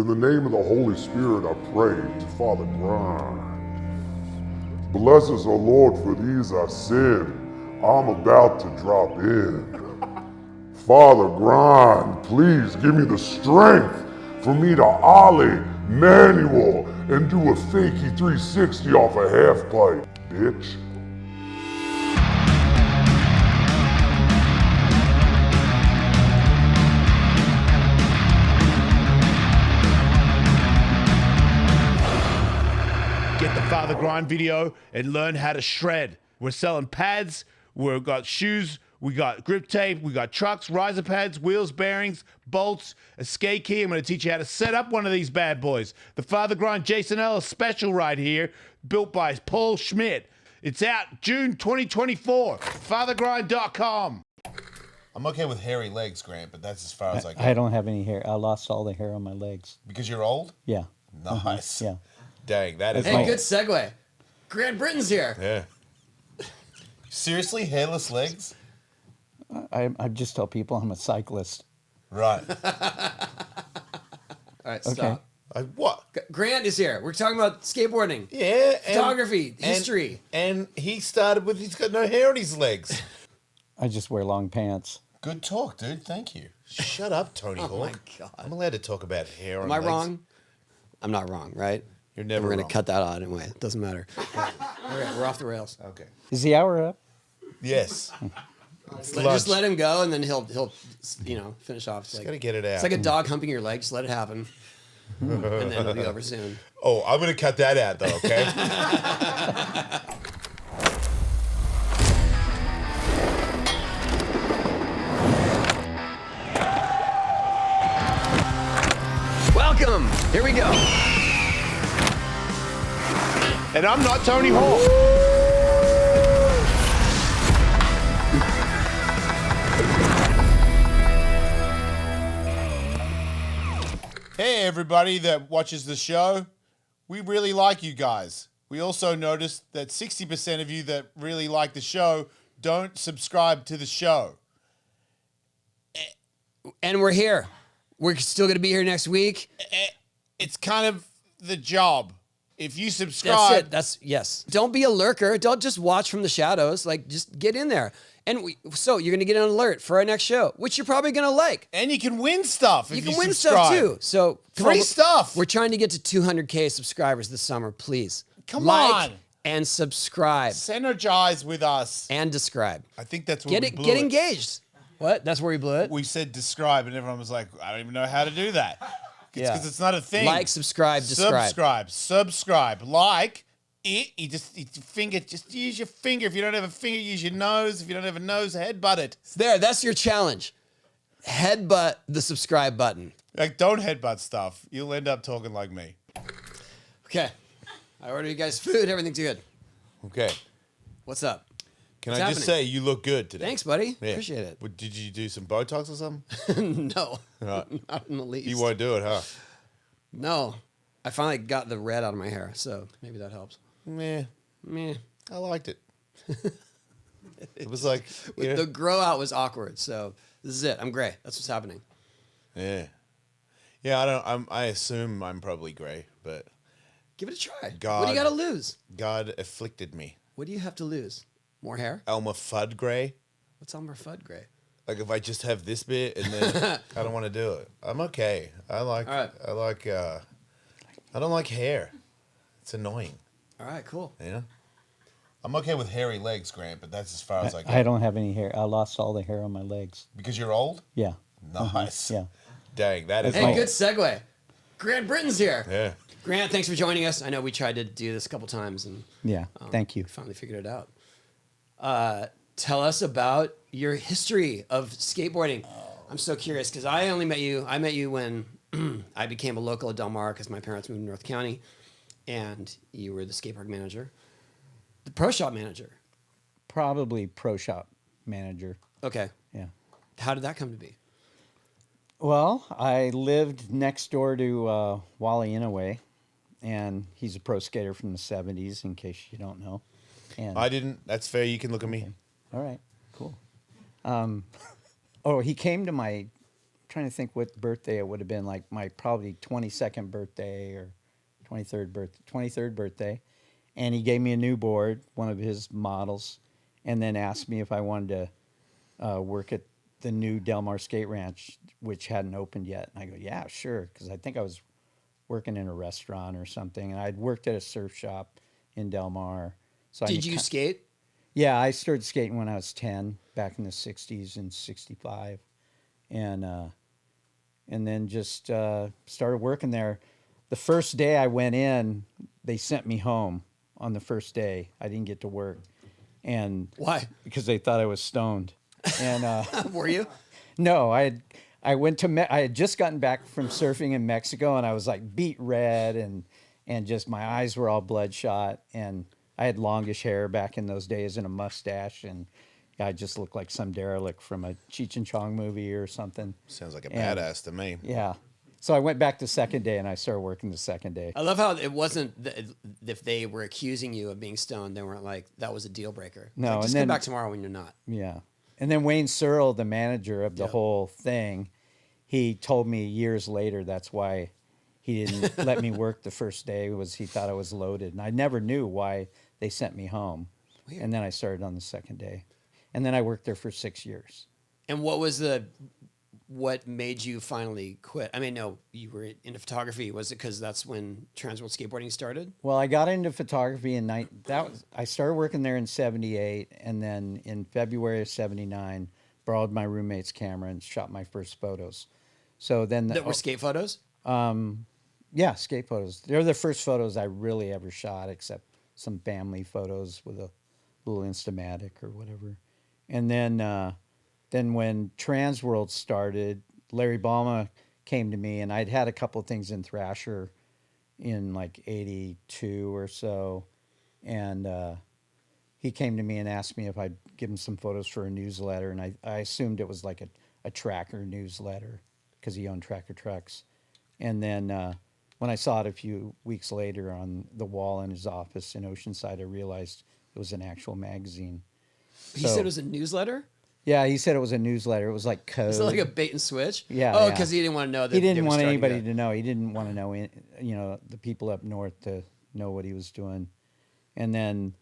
In the name of the Holy Spirit, I pray to Father Grind. Bless us, O Lord, for these I sin. I'm about to drop in. Father Grind, please give me the strength for me to ollie manual and do a fakey 360 off a half pipe, bitch. Get the Father Grind video and learn how to shred. We're selling pads, we've got shoes, we got grip tape, we got trucks, riser pads, wheels, bearings, bolts, a skate key. I'm going to teach you how to set up one of these bad boys. The Father Grind Jason Ellis special right here, built by Paul Schmidt. It's out June 2024. FatherGrind.com. I'm okay with hairy legs, Grant, but that's as far as I go. I don't have any hair. I lost all the hair on my legs. Because you're old? Yeah. Nice. Yeah. Dang, that is Hey, old. good segue. Grant Brittan's here. Yeah. Seriously, hairless legs? I just tell people I'm a cyclist. Right. All right, stop. What? Grant is here. We're talking about skateboarding. Yeah. Photography, history. And he started with, he's got no hair on his legs. I just wear long pants. Good talk, dude. Thank you. Shut up, Tony Hawk. Oh my God. I'm allowed to talk about hair on Am I legs. wrong? I'm not wrong, right? You're never We're wrong. going to cut that out anyway. It doesn't matter. Okay, we're off the rails. Okay. Is the hour up? Yes. Just let him go, and then he'll finish off. It's Just gotta get it out. It's like a dog humping your leg. Just let it happen, and then it'll be over soon. Oh, I'm going to cut that out, though, okay? Welcome. Here we go. And I'm not Tony Hawk. Hey, everybody that watches the show. We really like you guys. We also noticed that 60% of you that really like the show don't subscribe to the show. And we're here. We're still going to be here next week. It's kind of the job. If you That's subscribe, it. Yes. Don't be a lurker. Don't just watch from the shadows. Like, just get in there. And so you're going to get an alert for our next show, which you're probably going to like. and you can win stuff. You if can you win subscribe. stuff too. So come Free on, stuff. We're trying to get to 200K subscribers this summer. Please Come like on. and subscribe Synergize with us. and describe. I think that's where Get we blew get it. engaged. What? That's where we blew it. We said describe, and everyone was like, "I don't even know how to do that." It's Yeah. because it's not a thing. Like, subscribe, describe. Subscribe. Like it. You just use your finger. If you don't have a finger, use your nose. If you don't have a nose, headbutt it. There. That's your challenge. Headbutt the subscribe button. Like, don't headbutt stuff. You'll end up talking like me. Okay. I ordered you guys food. Everything's good. Okay. What's up? Can What's I just happening? say you look good today? Thanks, buddy. Yeah. Appreciate it. What, did you do some Botox or something? No. Right. Not in the least. You won't do it, huh? No. I finally got the red out of my hair, so maybe that helps. Meh. Meh. I liked it. It was like, yeah. The grow out was awkward, so this is it. I'm gray. That's what's happening. Yeah. Yeah, I assume I'm probably gray, but Give it a try. What do God. you got to lose? God afflicted me. What do you have to lose? More hair? Elmer Fudd gray. What's Elmer Fudd gray? Like if I just have this bit and then I don't want to do it. I'm okay. I don't like hair. It's annoying. All right, cool. You know? I'm okay with hairy legs, Grant, but that's as far as I go. I don't have any hair. I lost all the hair on my legs. Because you're old? Yeah. Nice. Yeah. Dang, that is Hey, old. good segue. Grant Brittan's here. Yeah. Grant, thanks for joining us. I know we tried to do this a couple times and Yeah. Thank you. finally figured it out. Tell us about your history of skateboarding. I'm so curious because I only met you. I met you when I became a local at Del Mar because my parents moved to North County, and you were the skate park manager, the pro shop manager. Probably pro shop manager. Okay, Yeah. how did that come to be? Well, I lived next door to Wally Inouye, and he's a pro skater from the 70s, in case you don't know. And I didn't. That's fair. You can look at me. all right, cool. Oh, he came to my trying to think what birthday it would have been, like my probably 22nd birthday or 23rd birthday. And he gave me a new board, one of his models, and then asked me if I wanted to work at the new Del Mar Skate Ranch, which hadn't opened yet. And I go, yeah, sure, because I think I was working in a restaurant or something, and I'd worked at a surf shop in Del Mar. So Did you skate? Yeah, I started skating when I was 10, back in the 60s and 65. And then just started working there. The first day I went in, they sent me home on the first day. I didn't get to work. And Why? Because they thought I was stoned. And Were you? no, I had just gotten back from surfing in Mexico, and I was like beet red, and just my eyes were all bloodshot, and I had longish hair back in those days and a mustache, and I just looked like some derelict from a Cheech and Chong movie or something. Sounds like a badass to me. Yeah. So I went back the second day, and I started working the second day. I love how it wasn't if they were accusing you of being stoned, they weren't like that was a deal breaker. It's No, like, and just then- come back tomorrow when you're not. Yeah. And then Wayne Searle, the manager of the whole thing, he told me years later that's why he didn't let me work the first day, was he thought I was loaded. And I never knew why they sent me home. Weird. And then I started on the second day. And then I worked there for 6 years. And what made you finally quit? I mean, no, you were into photography. Was it because that's when Transworld skateboarding started? Well, I got into photography I started working there in 78, and then in February of 79, borrowed my roommate's camera and shot my first photos. So then That were skate photos? yeah, skate photos. They're the first photos I really ever shot, except some family photos with a little Instamatic or whatever. And then when Transworld started, Larry Balma came to me, and I'd had a couple of things in Thrasher in like 82 or so. And he came to me and asked me if I'd give him some photos for a newsletter. And I assumed it was like a tracker newsletter because he owned Tracker Trucks. And then when I saw it a few weeks later on the wall in his office in Oceanside, I realized it was an actual magazine. He So- said it was a newsletter? Yeah, he said it was a newsletter. It was like code. Is it like a bait and switch? Yeah, Oh, yeah. because he didn't want to know that He they didn't were want starting anybody to know. He didn't want to know, the people up north to know what he was doing. And then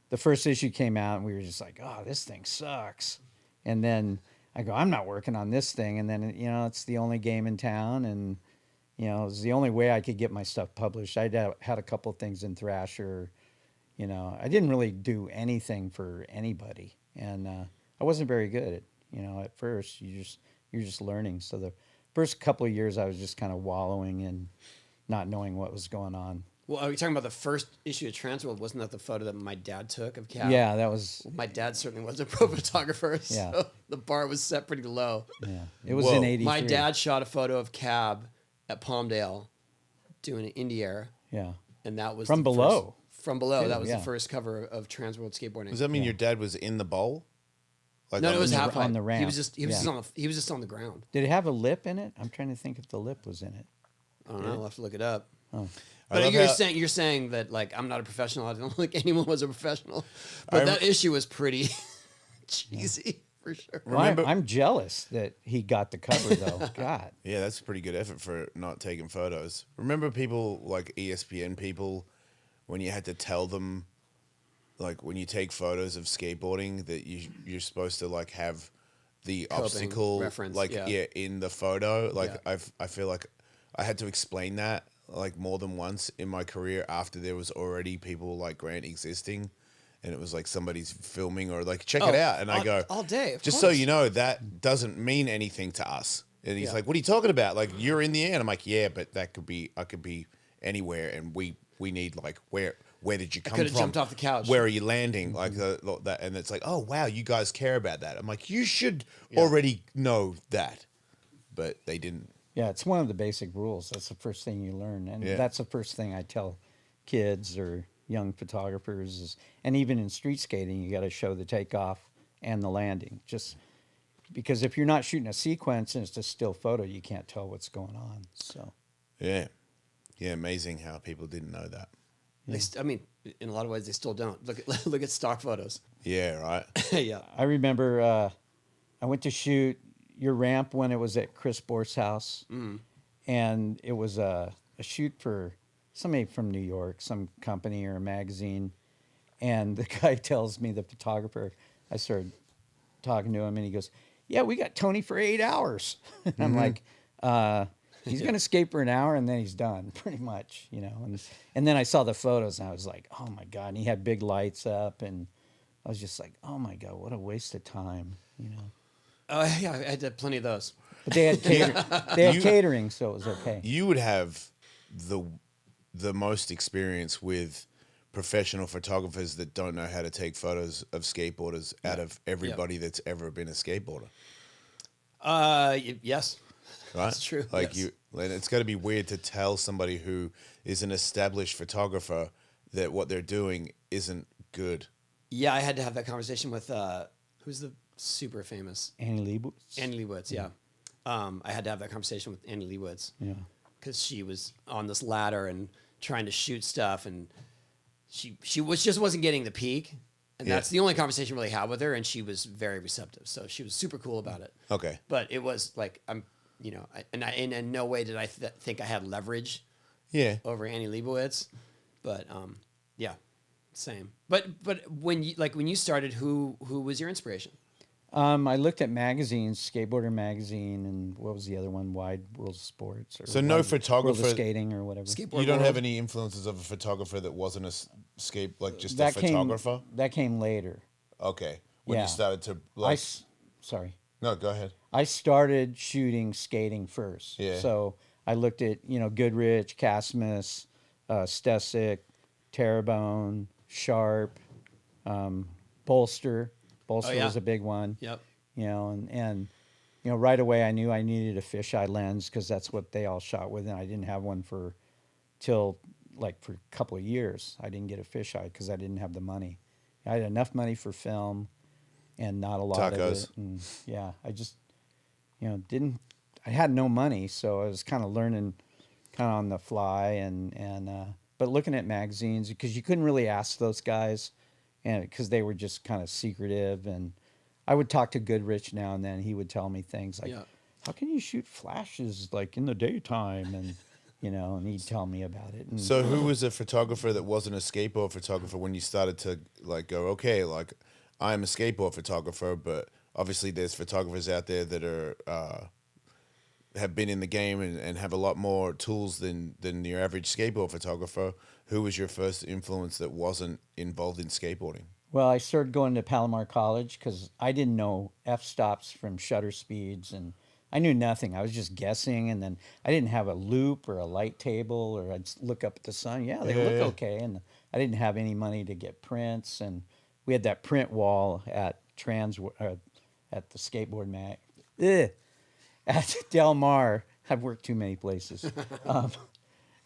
the first issue came out, and we were just like, oh, this thing sucks. And then I go, I'm not working on this thing. And then, it's the only game in town, and, it was the only way I could get my stuff published. I'd had a couple of things in Thrasher. I didn't really do anything for anybody. And I wasn't very good at, at first. You're just learning. So the first couple of years, I was just kind of wallowing in not knowing what was going on. Well, are you talking about the first issue of Transworld? Wasn't that the photo that my dad took of Cal? Yeah, that was. My dad certainly was a pro photographer, so Yeah. the bar was set pretty low. Yeah, it was Whoa. in '83. My dad shot a photo of Cab at Palmdale doing an indie air, Yeah, and that was From the below. From below, Too, that was yeah. the first cover of Transworld skateboarding. Does that mean your dad was in the bowl? Like No, on it was the- half on the ramp. He was just Yeah. just on the ground. Did it have a lip in it? I'm trying to think if the lip was in it. I don't know. I'll have to look it up. Oh. I But love you're how- saying that like I'm not a professional. I don't think anyone was a professional. I But that issue was pretty cheesy for sure. Well, I'm jealous that he got the cover though. God. Yeah, that's a pretty good effort for not taking photos. Remember people like ESPN people when you had to tell them, like when you take photos of skateboarding, that you're supposed to like have the Coping obstacle reference, like yeah. in the photo. Like Yeah. I feel like I had to explain that like more than once in my career after there was already people like Grant existing. And it was like somebody's filming or like, check it out. And I go, all day. Of just so course. you know, that doesn't mean anything to us. And he's Yeah. like, what are you talking about? Like, you're in the air. And I'm like, yeah, but I could be anywhere. And we need like, where did you come could've from? jumped off the couch. Where are you landing? Like that. And it's like, oh, wow, you guys care about that. I'm like, you should already know that. But they didn't. Yeah, it's one of the basic rules. That's the first thing you learn, and Yeah. that's the first thing I tell kids or young photographers is, and even in street skating, you got to show the takeoff and the landing. Just because if you're not shooting a sequence and it's a still photo, you can't tell what's going on. So Yeah. Yeah, amazing how people didn't know that. I mean, in a lot of ways, they still don't. Look at stock photos. Yeah, right. Yeah. I remember I went to shoot. your ramp when it was at Chris Bort's house, and it was a shoot for somebody from New York, some company or a magazine, and the guy tells me, the photographer, I started talking to him, and he goes, "Yeah, we got Tony for 8 hours." And I'm like, he's going to skate for an hour and then he's done, pretty much, you know. And then I saw the photos and I was like, oh my God. And he had big lights up and I was just like, oh my God, what a waste of time, you know. Oh, yeah, I had plenty of those. But they had catering, so it was okay. You would have the most experience with professional photographers that don't know how to take photos of skateboarders out of everybody that's ever been a skateboarder. Yes. Right? That's true. Like yes. and it's got to be weird to tell somebody who is an established photographer that what they're doing isn't good. Yeah, I had to have that conversation with who's the super famous Annie Leibovitz. Annie Leibovitz. Yeah, I had to have that conversation with Annie Leibovitz. Yeah. Because she was on this ladder and trying to shoot stuff, and she just wasn't getting the peak. And that's the only conversation I really had with her, and she was very receptive. So she was super cool about it. Okay. But it was like and in no way did I think I had leverage. Yeah. Over Annie Leibovitz, but yeah, same. But when you started, who was your inspiration? I looked at magazines, Skateboarder magazine, and what was the other one? Wide World of Sports. Or So no World photographer of Skating or whatever. Skateboard You don't World? have any influences of a photographer that wasn't just a That photographer? That came later. Okay. When Yeah. you started to Sorry. No, go ahead. I started shooting skating first. Yeah. So I looked at, Goodrich, Casmus, Stesic, Terrebonne, Sharp, Bolster. Bolster yeah. was a big one. Yep. And right away I knew I needed a fisheye lens because that's what they all shot with, and I didn't have one for a couple of years. I didn't get a fisheye because I didn't have the money. I had enough money for film and not a lot of Tacos. it. And yeah, I just, I had no money, so I was kind of learning kind of on the fly but looking at magazines because you couldn't really ask those guys and because they were just kind of secretive. And I would talk to Goodrich now and then. He would tell me things like, how can you shoot flashes like in the daytime? And, and he'd tell me about it. And So who was a photographer that wasn't a skateboard photographer when you started to go, okay, I'm a skateboard photographer, but obviously there's photographers out there that are have been in the game and have a lot more tools than your average skateboard photographer. Who was your first influence that wasn't involved in skateboarding? Well, I started going to Palomar College because I didn't know f-stops from shutter speeds, and I knew nothing. I was just guessing, and then I didn't have a loop or a light table, or I'd look up at the sun. Yeah, they look okay, and I didn't have any money to get prints, and we had that print wall at at the skateboard mag. At Del Mar. I've worked too many places.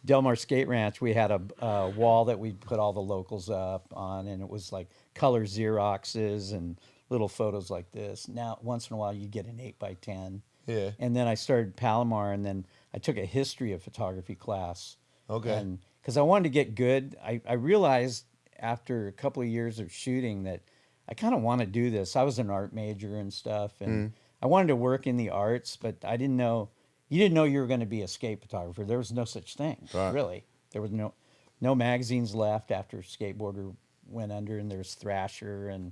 Del Mar Skate Ranch, we had a wall that we put all the locals up on, and it was like color Xeroxes and little photos like this. Now, once in a while, you get an 8x10. Yeah. And then I started Palomar, and then I took a history of photography class. Okay. And because I wanted to get good, I realized after a couple of years of shooting that I kind of want to do this. I was an art major and stuff, and I wanted to work in the arts, but I didn't know. You didn't know you were going to be a skate photographer. There was no such thing, really. There was no magazines left after Skateboarder went under, and there's Thrasher, and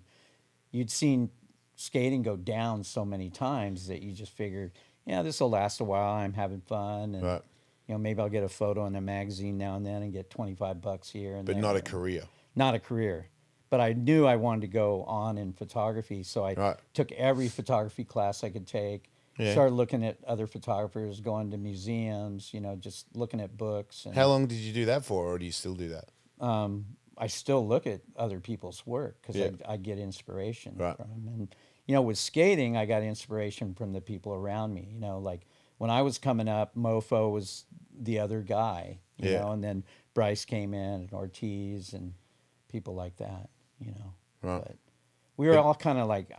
you'd seen skating go down so many times that you just figured, this will last a while. I'm having fun, and maybe I'll get a photo in a magazine now and then and get $25 here and But there. not a career. Not a career. But I knew I wanted to go on in photography, so I took every photography class I could take. Yeah. Started looking at other photographers, going to museums, just looking at books. And, How long did you do that for, or do you still do that? I still look at other people's work because I get inspiration from them. And, with skating, I got inspiration from the people around me. Like when I was coming up, Mofo was the other guy, you know, and then Bryce came in and Ortiz and people like that, But we were all kind of like,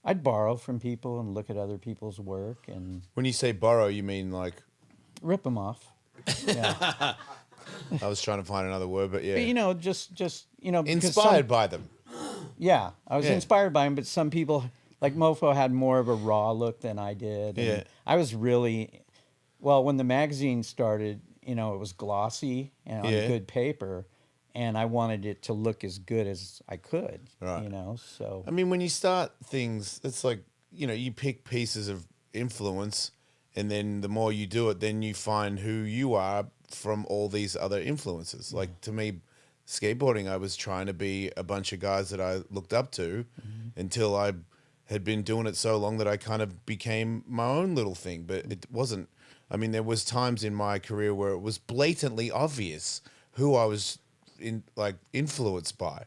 I'd borrow from people and look at other people's work and When you say borrow, you mean like... rip them off. Yeah. I was trying to find another word, but yeah. But, just because Inspired by them. Yeah, I was inspired by them, but some people, Like Mofo had more of a raw look than I did. And Yeah. I was really, well, when the magazine started, you know, it was glossy and on Yeah. good paper, and I wanted it to look as good as I could, Right. you know, so. I mean, when you start things, it's like, you know, you pick pieces of influence, and then the more you do it, then you find who you are from all these other influences. Like, to me, skateboarding, I was trying to be a bunch of guys that I looked up to until I had been doing it so long that I kind of became my own little thing. But it wasn't, I mean, there was times in my career where it was blatantly obvious who I was influenced by.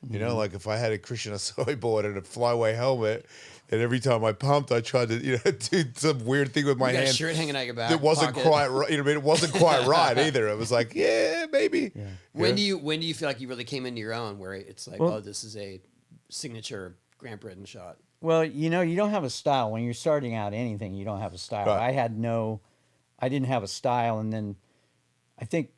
You know, like if I had a Christian Asoy board and a flyway helmet, and every time I pumped, I tried to, you know, do some weird thing with my You got a hand. shirt hanging out your back. It wasn't pocket. quite right. You know what I mean? It wasn't quite right either. It was like, yeah, maybe. Yeah. When do you feel like you really came into your own, where it's like, Well- oh, this is a signature Grant Brittan shot? Well, you know, you don't have a style. When you're starting out anything, you don't have a style. Right. I didn't have a style. And then I think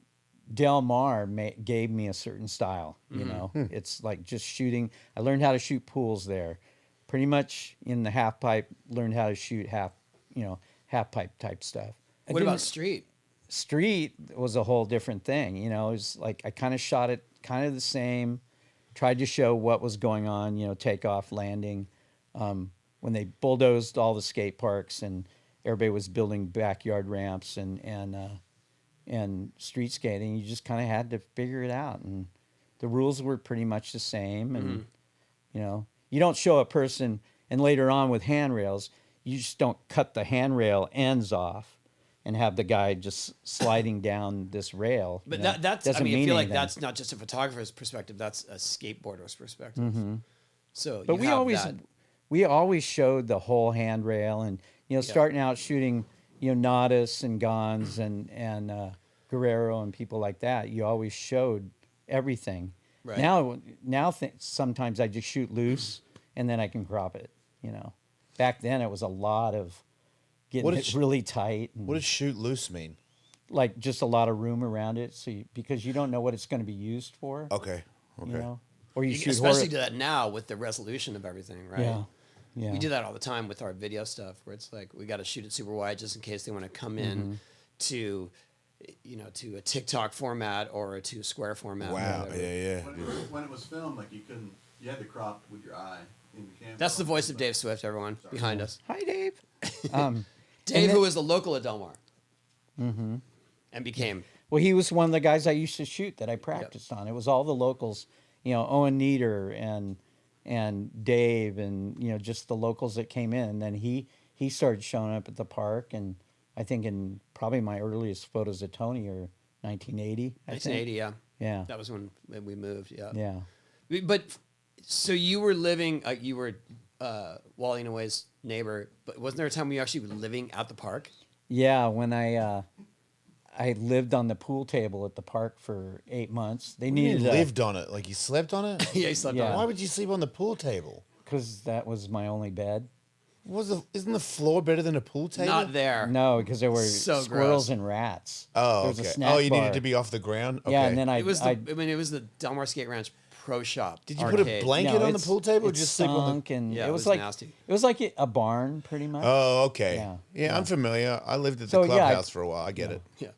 Del Mar gave me a certain style, you know. It's like just shooting. I learned how to shoot pools there. Pretty much in the half pipe, learned how to shoot half pipe type stuff. I What about didn't- street? Street was a whole different thing, you know. It was like I kind of shot it kind of the same, tried to show what was going on, you know, takeoff, landing. When they bulldozed all the skate parks and everybody was building backyard ramps and street skating, you just kind of had to figure it out. And the rules were pretty much the same. And, you know, you don't show a person, and later on with handrails, you just don't cut the handrail ends off and have the guy just sliding down this rail. But you know? that's, Doesn't I mean, I mean feel like anything. that's not just a photographer's perspective, that's a skateboarder's perspective. So, But you we have always that. we always showed the whole handrail, and you know, starting out shooting, you know, Nadas and Gons and Guerrero and people like that. You always showed everything. Right. Now sometimes I just shoot loose and then I can crop it. You know, back then it was a lot of getting What it did really tight. And What does shoot loose mean? like just a lot of room around it, so because you don't know what it's going to be used for. Okay. You know, or you, You shoot especially do that now with the resolution of everything, right? Yeah. Yeah. We do that all the time with our video stuff, where it's like we got to shoot it super wide just in case they want to come Mm-hmm. in to, you know, to a TikTok format or to a square format. or Wow. whatever. Yeah. When it was filmed, like you had to crop with your eye in the camera. That's the voice of Dave Swift, everyone behind us. Hi, Dave. Dave, who was the local at Del Mar, and became Well, he was one of the guys I used to shoot that I practiced on. It was all the locals, you know, Owen Nieder and Dave, and you know, just the locals that came in. And then he started showing up at the park, and I think in probably my earliest photos of Tony are 1980. I 1980. think. Yeah, Yeah. that was when we moved. Yeah, Yeah. But so you were living, you were Wally and Away's neighbor, but wasn't there a time when you actually were living at the park? Yeah. When I lived on the pool table at the park for 8 months. They You needed lived on it, like you slept on it. Yeah, you slept Yeah. on it. Why would you sleep on the pool table? because that was my only bed. Isn't the floor better than a pool table? Not there. No, because there were So squirrels gross. and rats. Oh, There was a okay. snack Oh, you bar. needed to be off the ground. Okay. Yeah, and then It was the, I I mean, it was the Del Mar Skate Ranch Pro Shop. Did you put a arcade. blanket No, on the it's- pool table or it's just sleep on the? sunk, and Yeah, it it was was like nasty. it was like a barn, pretty much. Oh, okay. Yeah. Yeah, I'm familiar. I lived at the So, yeah, clubhouse for a while. I get it. Yeah.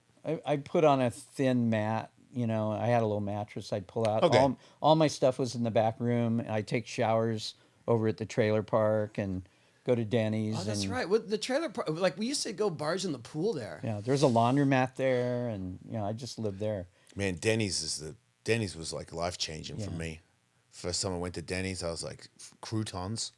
I put on a thin mat. You know, I had a little mattress I'd pull out. Okay. All my stuff was in the back room. And I'd take showers over at the trailer park and go to Denny's. Oh, that's and, right. With the trailer park, like we used to go barge in the pool there. Yeah, there's a laundromat there, and you know, I just lived there. Man, Denny's was like life changing for me. First time I went to Denny's, I was like, croutons.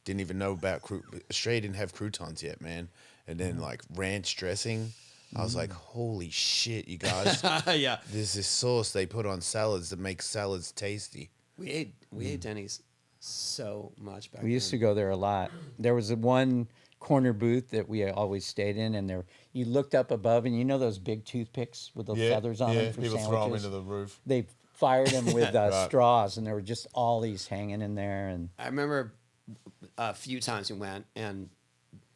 Didn't even know about Australia didn't have croutons yet, man. And then like ranch dressing. I was like, holy shit, you guys. Yeah. There's this sauce they put on salads that makes salads tasty. We ate Denny's so much back We used to then. go there a lot. There was one corner booth that we always stayed in, and there you looked up above, and you know those big toothpicks with those feathers on them for sandwiches. roof. They fired them with straws, and there were just all these hanging in there. And I remember a few times we went, and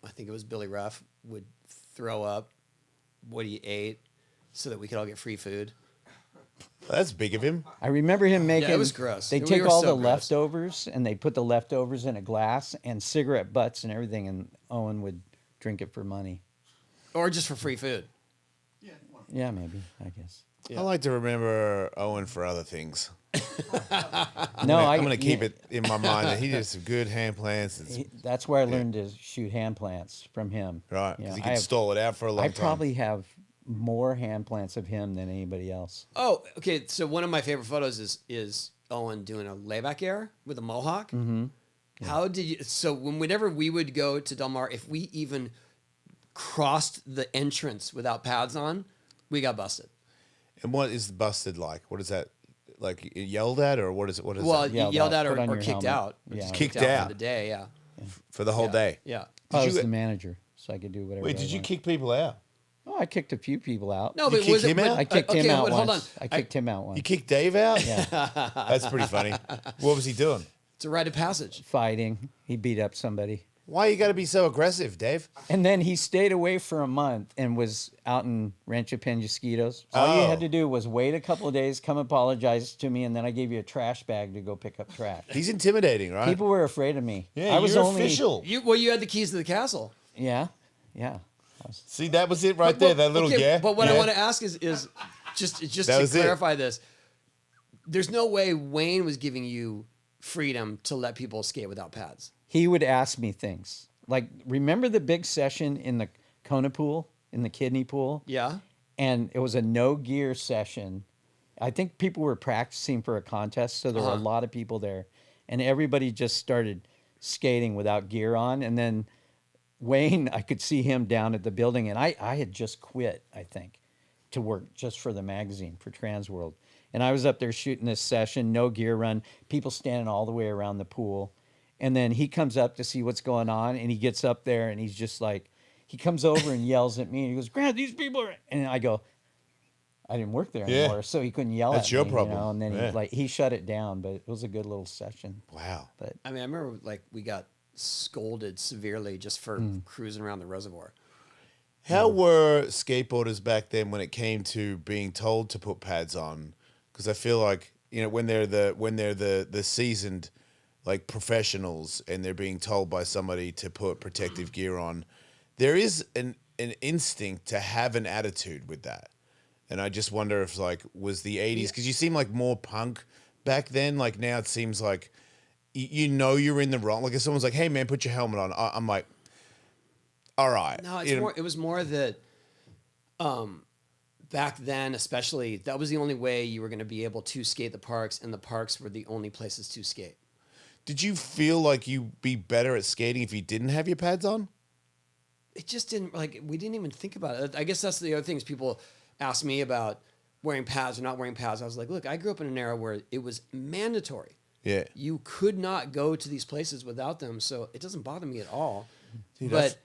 I think it was Billy Ruff would throw up what he ate so that we could all get free food. That's big of him. I remember him making. it was gross. They We take were all so the gross. leftovers and they put the leftovers in a glass and cigarette butts and everything, and Owen would drink it for money. Or just for free food. Yeah. Well, Yeah, maybe. I guess. Yeah. I like to remember Owen for other things. No, I'm gonna keep yeah, it in my mind that he did some good hand plants. And, That's where I learned to shoot hand plants from him. right, You know, because he I could have- stall it out for a long I time. probably have more hand plants of him than anybody else. Oh, okay. So one of my favorite photos is Owen doing a layback air with a mohawk. Mm-hmm. How did you? So whenever we would go to Del Mar, if we even crossed the entrance without pads on, we got busted. And what is busted like? What is that? Like yelled at, or what is it? What is Well, that? you Yelled yelled out, at put on or your kicked helmet. out. Yeah. Just Kicked for out. the day. Yeah. For the whole day? Yeah. I was you- the manager, so I could do whatever. Wait, I did you wanted. kick people out? Oh, I kicked a few people out. No, You but kicked was it? him but- out? I kicked okay, him out but hold on. once. I kicked him out once. You kicked Dave out? Yeah, That's pretty funny. What was he doing? It's a rite of passage. fighting. He beat up somebody. Why you got to be so aggressive, Dave? And then he stayed away for a month and was out in Rancho Penasquitos. All you Oh. had to do was wait a couple of days, come apologize to me, and then I gave you a trash bag to go pick up trash. He's intimidating, right? People were afraid of me. yeah, I was you're only, official. You had the keys to the castle. Yeah, yeah. See, that was it right there. That little okay, yeah. But what yeah. I want to ask is just That to was it. clarify this. There's no way Wayne was giving you freedom to let people skate without pads. He would ask me things like, remember the big session in the Kona pool, in the kidney pool? Yeah. And it was a no gear session. I think people were practicing for a contest, so there were a lot of people there, and everybody just started skating without gear on. And then Wayne, I could see him down at the building, and I had just quit, I think, to work just for the magazine, for Transworld. And I was up there shooting this session, no gear run, people standing all the way around the pool. And then he comes up to see what's going on, and he gets up there, and he's just like, he comes over and yells at me, and he goes, "Grant, these people are," and I go, I didn't work there Yeah. anymore, so he couldn't yell That's at your me. problem. You know? And then Yeah. he shut it down, but it was a good little session. Wow. But I mean, I remember like we got scolded severely just for cruising around the reservoir. How were skateboarders back then when it came to being told to put pads on? Because I feel like when they're the seasoned like professionals and they're being told by somebody to put protective gear on, there is an instinct to have an attitude with that. And I just wonder if like was the 80s, because you seem like more punk back then. Like now it seems like you're in the wrong. Like if someone's like, "Hey man, put your helmet on," I'm like, all right. No, it's You know, more. It was more that back then, especially, that was the only way you were going to be able to skate the parks, and the parks were the only places to skate. Did you feel like you'd be better at skating if you didn't have your pads on? It just didn't we didn't even think about it. I guess that's the other things people ask me about wearing pads or not wearing pads. I was like, look, I grew up in an era where it was mandatory. Yeah. You could not go to these places without them, so it doesn't bother me at all. Dude, that's-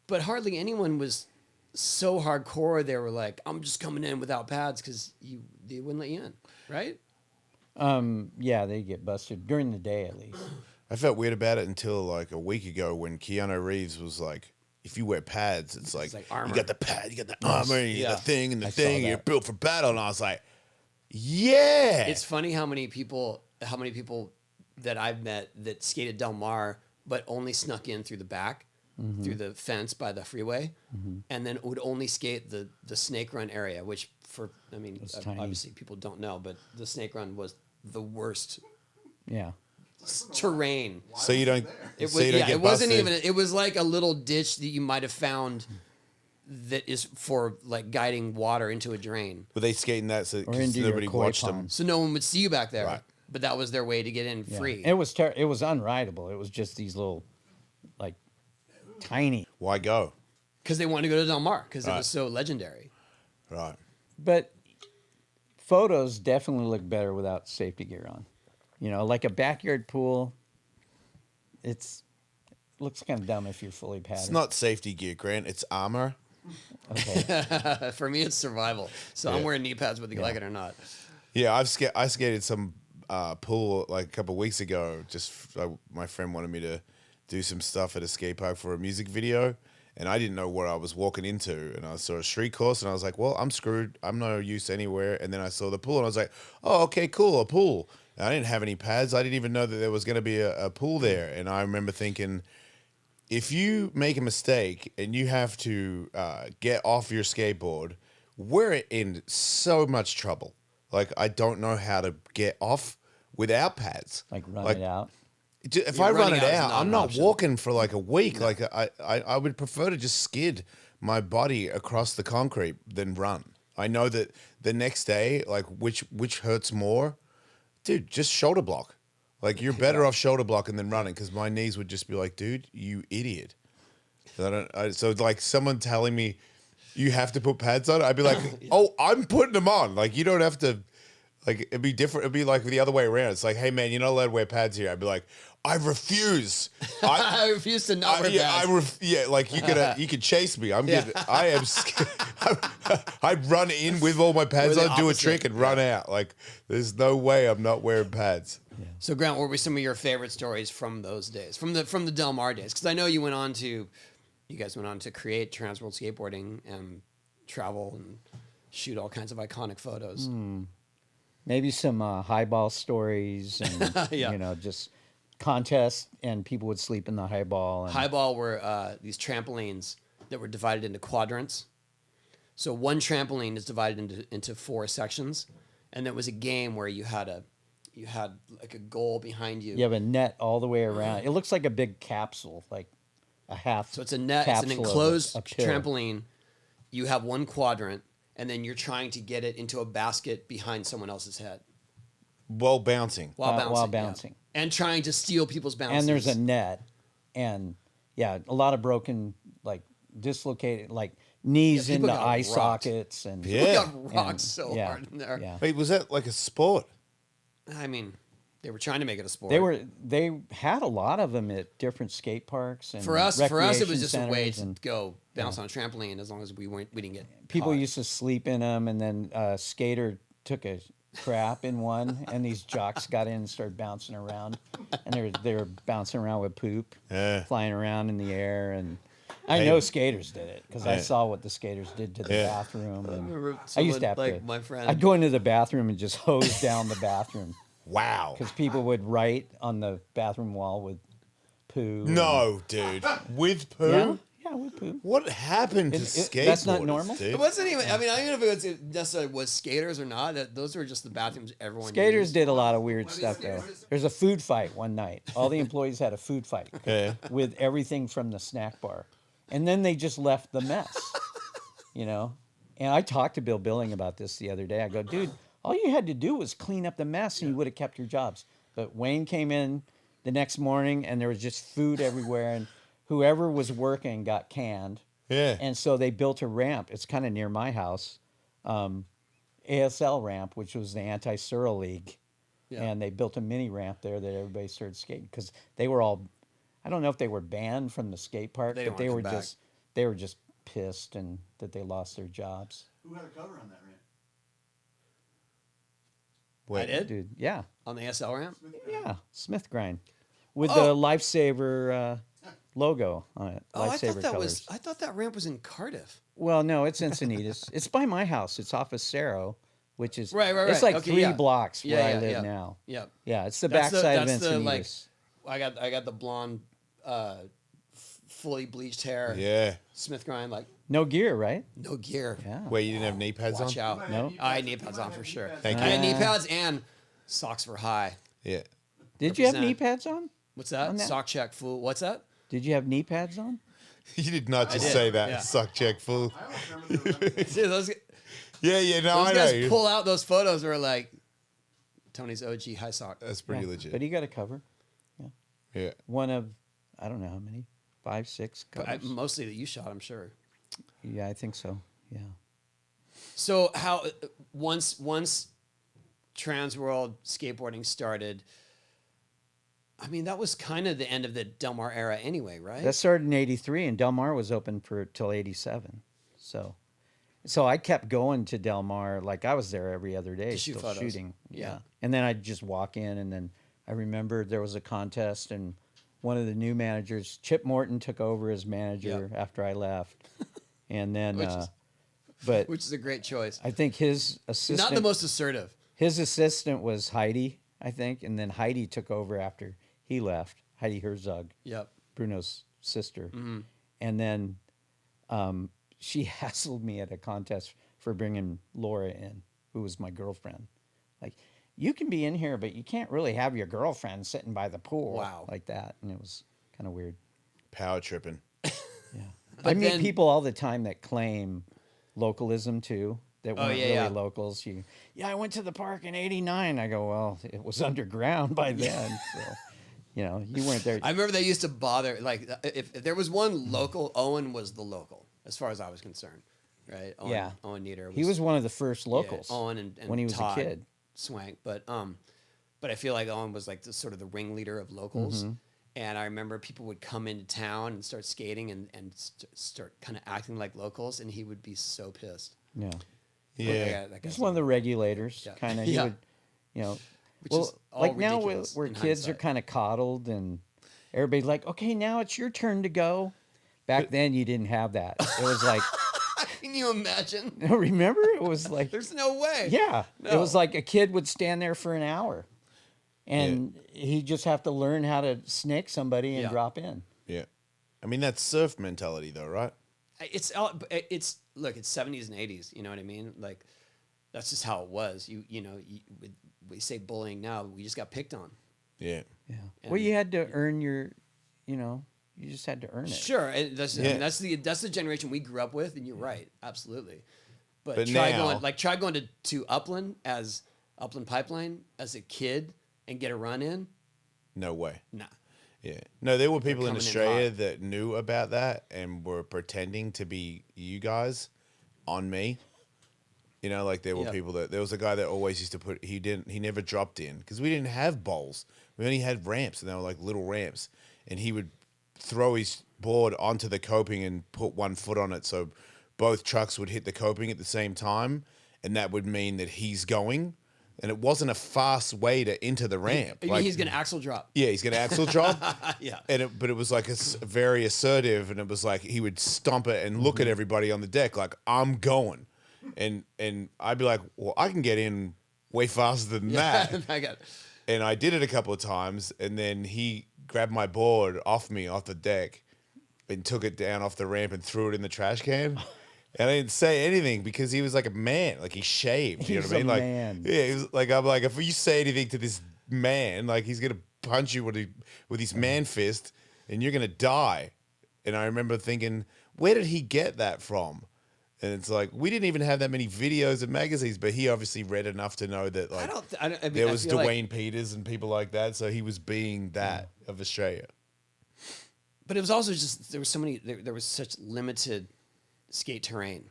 But hardly anyone was so hardcore. They were like, I'm just coming in without pads because they wouldn't let you in, right? yeah, they get busted during the day at least. I felt weird about it until like a week ago when Keanu Reeves was like, if you wear pads, it's like armor. you got the pad, you got the armor, and you got Yeah. the thing and the I saw thing, you're that. built for battle. And I was like, yeah. It's funny how many people that I've met that skated Del Mar but only snuck in through the back, through the fence by the freeway, and then would only skate the Snake Run area, which tiny. obviously people don't know, but the Snake Run was the worst Yeah. terrain. So you don't. It so was you don't get it wasn't busted. even. It was like a little ditch that you might have found that is for like guiding water into a drain, Were they skating that so Or 'cause into your nobody koi watched them? pond. so no one would see you back there. Right. But that was their way to get in Yeah. free. It was it was unrideable. It was just these little, like, tiny. Why go? Because they wanted to go to Del Mar because it Right. was so legendary. Right. But photos definitely look better without safety gear on. You know, like a backyard pool. Looks kind of dumb if you're fully padded. It's not safety gear, Grant. It's armor. Okay. For me, it's survival. So I'm Yeah. wearing knee pads whether you like it or not. Yeah, I skated some pool like a couple of weeks ago. Just my friend wanted me to do some stuff at a skate park for a music video, and I didn't know what I was walking into. And I saw a street course, and I was like, well, I'm screwed. I'm no use anywhere. And then I saw the pool, and I was like, oh, okay, cool, a pool. And I didn't have any pads. I didn't even know that there was going to be a pool there. And I remember thinking, if you make a mistake and you have to get off your skateboard, we're in so much trouble. Like, I don't know how to get off without pads. Like run it out. If Yeah, I run running it out is out, not I'm an not option. walking for like a week. Like I would prefer to just skid my body across the concrete than run. I know that the next day, like which hurts more, dude. Just shoulder block. Like you're better off shoulder blocking than running, because my knees would just be like, dude, you idiot. So like someone telling me you have to put pads on, I'd be like, oh, I'm putting them on. Like you don't have to. Like it'd be different. It'd be like the other way around. It's like, hey man, you're not allowed to wear pads here. I'd be like, I refuse. I refuse to not wear pads. Like you could chase me. I'm good. I am. I'd run in with all my pads We're the on, do a opposite. trick, and run out. Like there's no way I'm not wearing pads. So Grant, what were some of your favorite stories from those days, from the Del Mar days? Because I know you guys went on to create Transworld Skateboarding and travel and shoot all kinds of iconic photos. Maybe some highball stories and Yeah. just contests, and people would sleep in the highball. And Highball were these trampolines that were divided into quadrants. So one trampoline is divided into 4 sections, and there was a game where you had like a goal behind you. you have a net all the way around. It looks like a big capsule, like a half. So it's a net, it's an capsule of enclosed a pill. trampoline. You have one quadrant, and then you're trying to get it into a basket behind someone else's head While bouncing. while bouncing. while yeah. bouncing. And trying to steal people's bounces. And there's a net, and a lot of broken, like dislocated, like knees Yeah, people into got eye rocked. sockets, and We Yeah. got rocked so yeah, hard in there. yeah. Wait, was that like a sport? I mean, they were trying to make it a sport. They had a lot of them at different skate parks and For us, it recreation was just a way centers, to and go bounce on a trampoline as long as we didn't get people caught. used to sleep in them, and then a skater took a crap in one, and these jocks got in and started bouncing around, and they were bouncing around with poop, Yeah. flying around in the air, and I know skaters did it because I Yeah. saw what the skaters did to the Yeah. bathroom. And remember I used to someone, have like, to. my friend- I'd go into the bathroom and just hose down the bathroom Wow. because people would write on the bathroom wall with poo. No, dude. With poo? Yeah, yeah, with poo. What happened to skateboarders, that's not normal? It dude? wasn't even. I mean, I don't even know if it necessarily was skaters or not. Those were just the bathrooms everyone Skaters used. did a lot of weird stuff though. There's a food fight one night. All the employees had a food fight Yeah. with everything from the snack bar, and then they just left the mess. And I talked to Bill Billing about this the other day. I go, dude, all you had to do was clean up the mess, and you would have kept your jobs. But Wayne came in the next morning, and there was just food everywhere, and whoever was working got canned. Yeah. And so they built a ramp. It's kind of near my house. ASL ramp, which was the Anti-Surl League. Yeah. And they built a mini ramp there that everybody started skating because they were all, I don't know if they were banned from the skate park, They but didn't wanna come back. they were just pissed and that they lost their jobs. Who had a cover on that ramp? I did Dude, yeah, on the ASL ramp. yeah, Smith Grind with Oh. the Lifesaver logo on it. Oh, I Lifesaver thought that colors. I thought that ramp was in Cardiff. Well, no, it's Encinitas. It's by my house. It's off of Cerro, which is Right. It's like Okay, 3 yeah. blocks where Yeah, I yeah, live yeah. now. Yep. Yeah, it's the That's backside of that's Encinitas. I got the blonde, fully bleached hair. Yeah. Smith Grind, like No gear, right? no gear. Yeah. Wait, you didn't have knee pads Watch on? out. No? I had knee pads on for sure. Thank I had knee you. pads and socks were high. Yeah. Did you have knee Represent. pads on? What's that? On that? Sock check, fool. What's that? Did you have knee pads on? You did not just did, say that. yeah. Suck check, fool. I don't remember the See, those Yeah, no, I know. guys pull out those photos were like Tony's OG high sock. That's pretty Yeah. legit. But he got a cover. Yeah. One of, I don't know how many, 5, 6 covers. Mostly that you shot, I'm sure. Yeah, I think so. Yeah. So how once Transworld skateboarding started, I mean that was kind of the end of the Del Mar era anyway, right? That started in 83 and Del Mar was open for till 87. So I kept going to Del Mar, like I was there every other day To shoot still photos. shooting. Yeah. And then I'd just walk in, and then I remember there was a contest, and one of the new managers, Chip Morton, took over as manager after I left, and then, but Which is a great choice. I think his assistant, Not the most assertive. his assistant was Heidi, I think, and then Heidi took over after he left. Heidi Herzog, Yep. Bruno's sister, and then she hassled me at a contest for bringing Laura in, who was my girlfriend. Like, you can be in here, but you can't really have your girlfriend sitting by the pool like that, and it was kind of weird. Power tripping. I meet then- people all the time that claim localism too. That weren't really locals. I went to the park in '89. I go, well, it was underground by then, so you know, you weren't there. I remember they used to bother, like, if there was one local, Owen was the local, as far as I was concerned, right? Owen Nieder. He was one of the first locals. Owen and when he was Todd a kid. Swank, but I feel like Owen was like sort of the ringleader of locals. And I remember people would come into town and start skating and start kind of acting like locals, and he would be so pissed. Yeah, Yeah. he's one of the regulators. Yeah. Kind of. He Yeah. would, you know. Which is all like now ridiculous where in kids are hindsight. kind of coddled and everybody's like, okay, now it's your turn to go. Back then, you didn't have that. It was like, Can you imagine? remember? It was like, There's no way. yeah, it No. was like a kid would stand there for an hour, and he'd just have to learn how to snake somebody and Yeah. drop in. Yeah. I mean, that's surf mentality, though, right? It's look, it's 70s and 80s. You know what I mean? Like, that's just how it was. We say bullying now. We just got picked on. Yeah. Yeah. Well, you had to earn your, you just had to earn it. Sure, and that's Yeah. that's the generation we grew up with, and you're right, absolutely. But, But try now- going to Upland Pipeline as a kid and get a run in. No way. Nah. Yeah. No, there were people in coming in Australia hot. that knew about that and were pretending to be you guys on me. You know, like there were Yep. people there was a guy that always used to he never dropped in because we didn't have bowls. We only had ramps, and they were like little ramps. And he would throw his board onto the coping and put one foot on it so both trucks would hit the coping at the same time, and that would mean that he's going. And it wasn't a fast way to enter the ramp. I mean, he's gonna axle drop. Yeah, he's gonna axle drop. Yeah. But it was like very assertive, and it was like he would stomp it and look at everybody on the deck like, I'm going. And I'd be like, well, I can get in way faster than that. I got it. And I did it a couple of times, and then he grabbed my board off the deck and took it down off the ramp and threw it in the trash can. And I didn't say anything because he was like a man, like he shaved. You know He's what I mean? a Like, man. yeah, he was like, I'm like, if you say anything to this man, like he's gonna punch you with his man fist, and you're gonna die. And I remember thinking, where did he get that from? And it's like we didn't even have that many videos and magazines, but he obviously read enough to know that like I mean, there I was feel like- Dwayne Peters and people like that, so he was being that of Australia. But it was also just there was such limited skate terrain,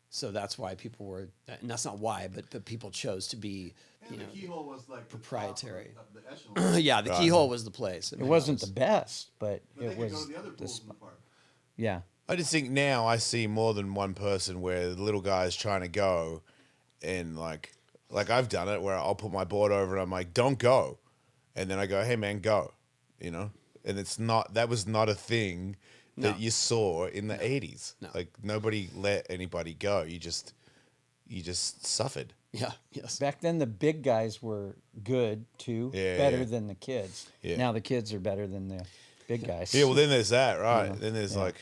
so that's why people were, and that's not why, but the people chose to be, And the keyhole was like the top proprietary. of the echelon. yeah, the keyhole was the place. I It mean, wasn't that the best, but But they it could go was to the other the pools in the park. yeah. I just think now I see more than one person where the little guy is trying to go, and like I've done it where I'll put my board over and I'm like, don't go, and then I go, hey man, go, you know, and that was not a thing that No. you saw in the 80s. No. Like nobody let anybody go. You just suffered. Yeah. Yes. Back then, the big guys were good too, Yeah, better yeah. than the kids. Yeah. Now the kids are better than the big guys. Yeah, well then there's that, right? Yeah, Then there's like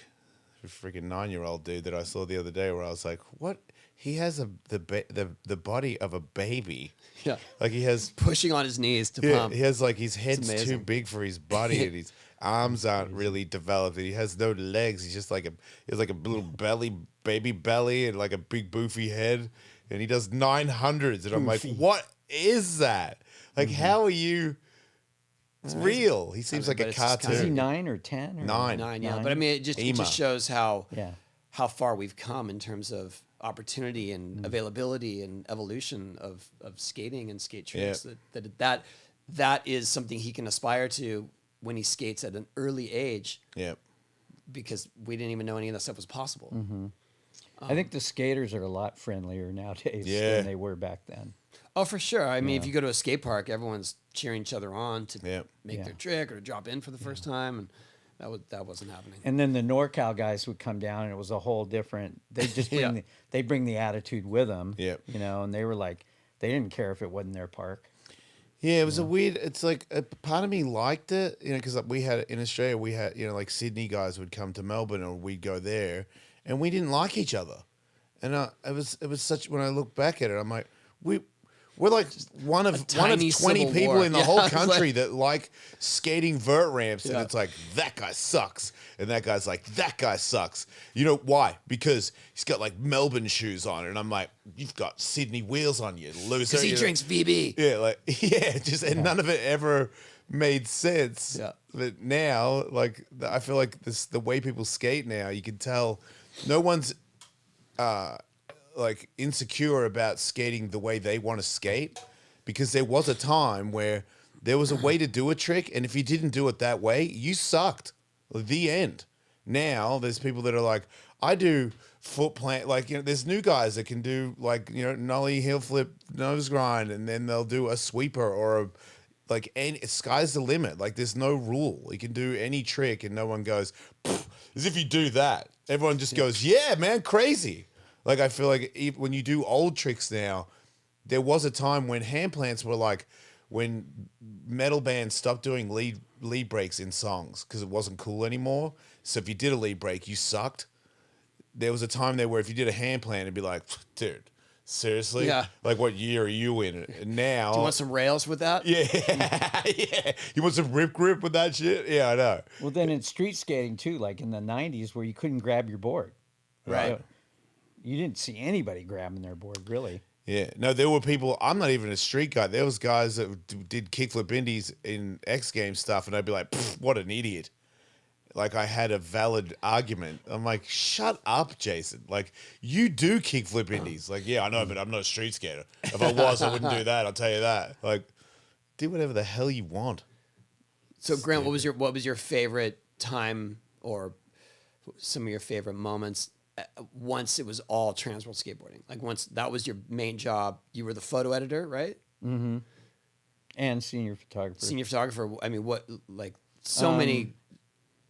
a freaking 9-year-old dude that I saw the other day where I was like, what? He has the body of a baby. Yeah. Like he has Pushing on his knees to Yeah, pump. he has like his head's too amazing. big for his body, and his arms aren't really developed, and he has no legs. He's just like a little baby belly, and like a big boofy head, and he does 900s, and I'm like, what is that? Like, how are you? It's real. He seems like but a it's just cartoon. Is he 9 or 10? Or 9. 9, yeah. Nine? But I mean, it just Ema. shows how Yeah. how far we've come in terms of opportunity and availability and evolution of skating and skate tricks. That is something he can aspire to when he skates at an early age, Yeah. because we didn't even know any of that stuff was possible. I think the skaters are a lot friendlier nowadays Yeah. than they were back then. Oh, for sure. I mean, if you go to a skate park, everyone's cheering each other on to Yeah. make Yeah. their trick or to drop in for the first time, and that wasn't happening. And then the NorCal guys would come down, and it was a whole different. They just bring Yeah. they bring the attitude with them. Yeah. You know, and they were like, they didn't care if it wasn't their park. Yeah, it was a weird. It's like a part of me liked it, you know, because we had in Australia, we had, you know, like Sydney guys would come to Melbourne or we'd go there, and we didn't like each other, and it was such. When I look back at it, I'm like, we're like one of tiny 20 civil people war. in the Yeah, whole it's country like- that like skating vert ramps, and Yeah. it's like that guy sucks, and that guy's like that guy sucks. You know why? Because he's got like Melbourne shoes on, and I'm like, you've got Sydney wheels on, you loser. Because he You know? drinks VB. Yeah, like and none of it ever made sense. Yeah. But now, like I feel like the way people skate now, you can tell no one's like insecure about skating the way they want to skate, because there was a time where there was a way to do a trick, and if you didn't do it that way, you sucked. The end. Now there's people that are like, I do foot plant, like, you know, there's new guys that can do like, you know, nollie, heel flip, nose grind, and then they'll do a sweeper or a like, any sky's the limit. Like there's no rule. You can do any trick and no one goes, "Pfft," as if you do that. Everyone just goes, yeah, man, crazy. Like I feel like when you do old tricks now, there was a time when hand plants were like, when metal bands stopped doing lead breaks in songs because it wasn't cool anymore. So if you did a lead break, you sucked. There was a time there where if you did a hand plant, it'd be like, dude, seriously? Yeah. Like what year are you in? And now, Do you want some rails with that? yeah, yeah. You want some rip grip with that shit? Yeah, I know. Well, then in street skating too, like in the '90s, where you couldn't grab your board. Right. You didn't see anybody grabbing their board, really. Yeah. No, there were people, I'm not even a street guy. There was guys that did kickflip indies in X Games stuff, and I'd be like, "Pfft, what an idiot." Like I had a valid argument. I'm like, shut up, Jason. Like you do kickflip indies. Like, yeah, I know, but I'm not a street skater. If I was, I wouldn't do that. I'll tell you that. Like, do whatever the hell you want. So Grant, what was your favorite time or some of your favorite moments once it was all Transworld skateboarding? Like once that was your main job, you were the photo editor, right? Mm-hmm. And senior photographer. Senior photographer. I mean, what like so many.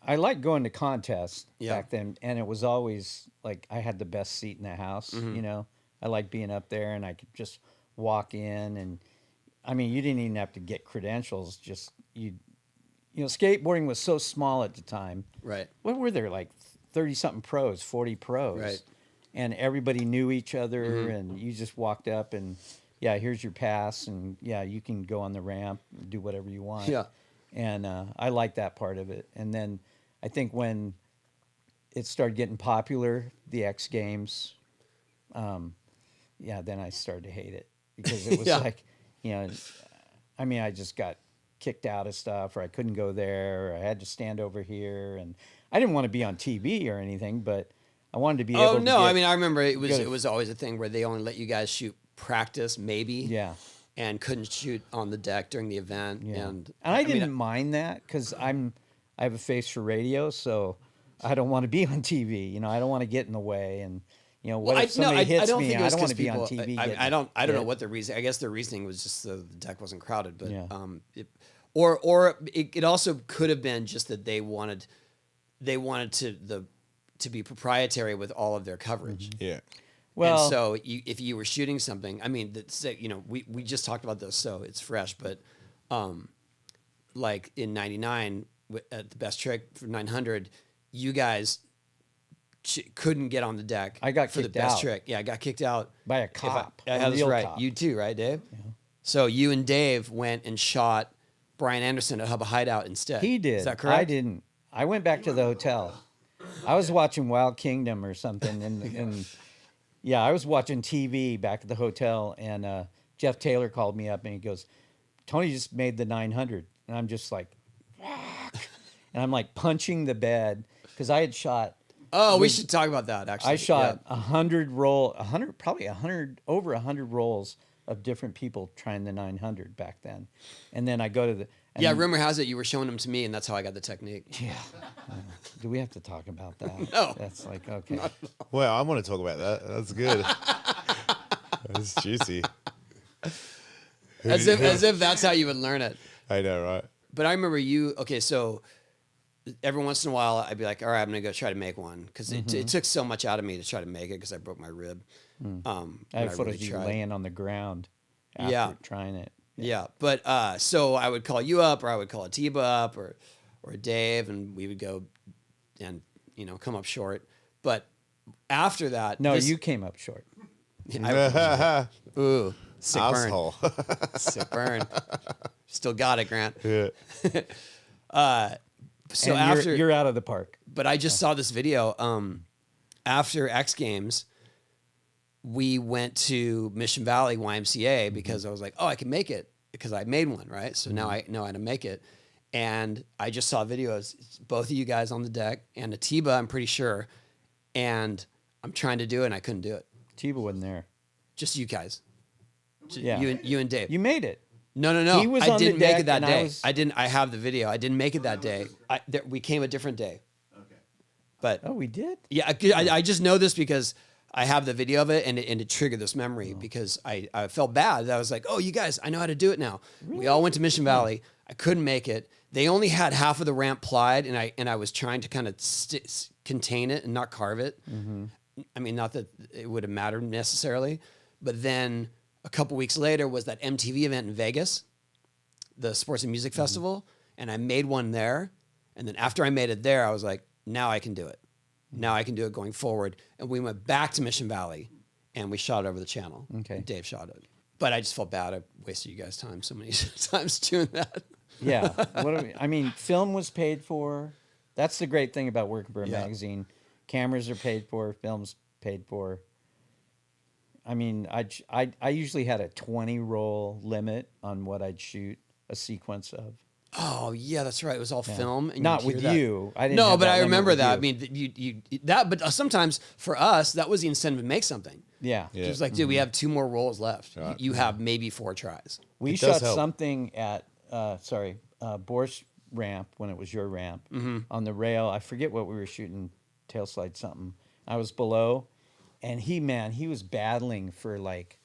I liked going to contests Yeah. back then, and it was always like I had the best seat in the house. Mm-hmm. You know, I liked being up there, and I could just walk in, and I mean, you didn't even have to get credentials. Just you know, skateboarding was so small at the time. Right. What were there, like 30-something pros, 40 pros, Right. and everybody knew each other, and you just walked up and, yeah, here's your pass, and yeah, you can go on the ramp, do whatever you want. Yeah. And I like that part of it. And then I think when it started getting popular, the X Games, yeah, then I started to hate it because it was Yeah. like, you know, I mean, I just got kicked out of stuff, or I couldn't go there, or I had to stand over here, and I didn't want to be on TV or anything, but I wanted to be able Oh to no! get- I mean, I remember it was go to- it was always a thing where they only let you guys shoot practice, maybe. Yeah. And couldn't shoot on the deck during the event. Yeah. And I mean, didn't mind that because I have a face for radio, so I don't want to be on TV. You know, I don't want to get in the way, and you know, what if somebody hits don't me? think it I was don't want to 'cause be on people- TV. I don't know hit. what the reason. I guess the reasoning was just the deck wasn't crowded, but Yeah. or it also could have been just that they wanted to be proprietary with all of their coverage. Yeah. Well, And so if you were shooting something, I mean, you know, we just talked about this, so it's fresh, but like in '99 at the best trick for 900, you guys couldn't get on the deck. I got for the kicked best out. trick. Yeah, I got kicked out by a cop. Yeah, a that's real right. cop. You too, right, Dave? Yeah. So you and Dave went and shot Brian Anderson at Hubba Hideout instead. He did. Is that correct? I didn't. I went back to the hotel. I was watching Wild Kingdom or something, and yeah, I was watching TV back at the hotel, and Jeff Taylor called me up and he goes, "Tony just made the 900," and I'm just like, "Fuck!" And I'm like punching the bed because I had shot. Oh, we should talk about that. Actually, I shot 100 over 100 rolls of different people trying the 900 back then, and then I go to the. Yeah, rumor has it you were showing them to me, and that's how I got the technique. Yeah. Do we have to talk about that? No. That's like, okay. Well, I want to talk about that. That's good. That's juicy. As if that's how you would learn it. I know, right? But I remember you. Okay, so every once in a while, I'd be like, "All right, I'm gonna go try to make one," because it took so much out of me to try to make it because I broke my rib. I had photos of you laying on the ground after trying it. Yeah, but so I would call you up, or I would call Atiba up, or Dave, and we would go and come up short. But after that, No, you came up short. Ooh, sick Asshole. burn, sick burn. Still got it, Grant. Yeah. So And after you're out of the park. But I just saw this video. After X Games, we went to Mission Valley YMCA because I was like, oh, I can make it because I made one, right? So now I know how to make it. And I just saw videos, both of you guys on the deck and Atiba, I'm pretty sure. And I'm trying to do it and I couldn't do it. Atiba wasn't there. Just you guys. Yeah. You and Dave. You made it. No. He was I on the didn't make deck it that and day. I didn't. I have the video. I didn't make it that day. We came a different day. Okay. But Oh, we did? yeah, I just know this because I have the video of it and it triggered this memory because I felt bad. I was like, oh, you guys, I know how to do it now. We all went to Mission Valley. I couldn't make it. They only had half of the ramp plied, and I was trying to kind of contain it and not carve it. I mean, not that it would have mattered necessarily, but then a couple weeks later was that MTV event in Vegas, the Sports and Music Festival, and I made one there. And then after I made it there, I was like, now I can do it. Now I can do it going forward. And we went back to Mission Valley, and we shot it over the channel. Okay. Dave shot it. But I just felt bad. I wasted you guys' time so many times doing that. Yeah. I mean, film was paid for. That's the great thing about working for a magazine. Cameras are paid for. Film's paid for. I mean, I usually had a 20 roll limit on what I'd shoot a sequence of. Oh yeah, that's right. It was all film. And Not you'd with hear that. you. I didn't. No, have but that I limit remember with that. you. I mean, you that. But sometimes for us, that was the incentive to make something. Yeah. It was like, dude, we have 2 more rolls left. You have maybe 4 tries. We It does shot help. something at Borscht ramp when it was your ramp on the rail. I forget what we were shooting, tail slide something. I was below, and he was battling for like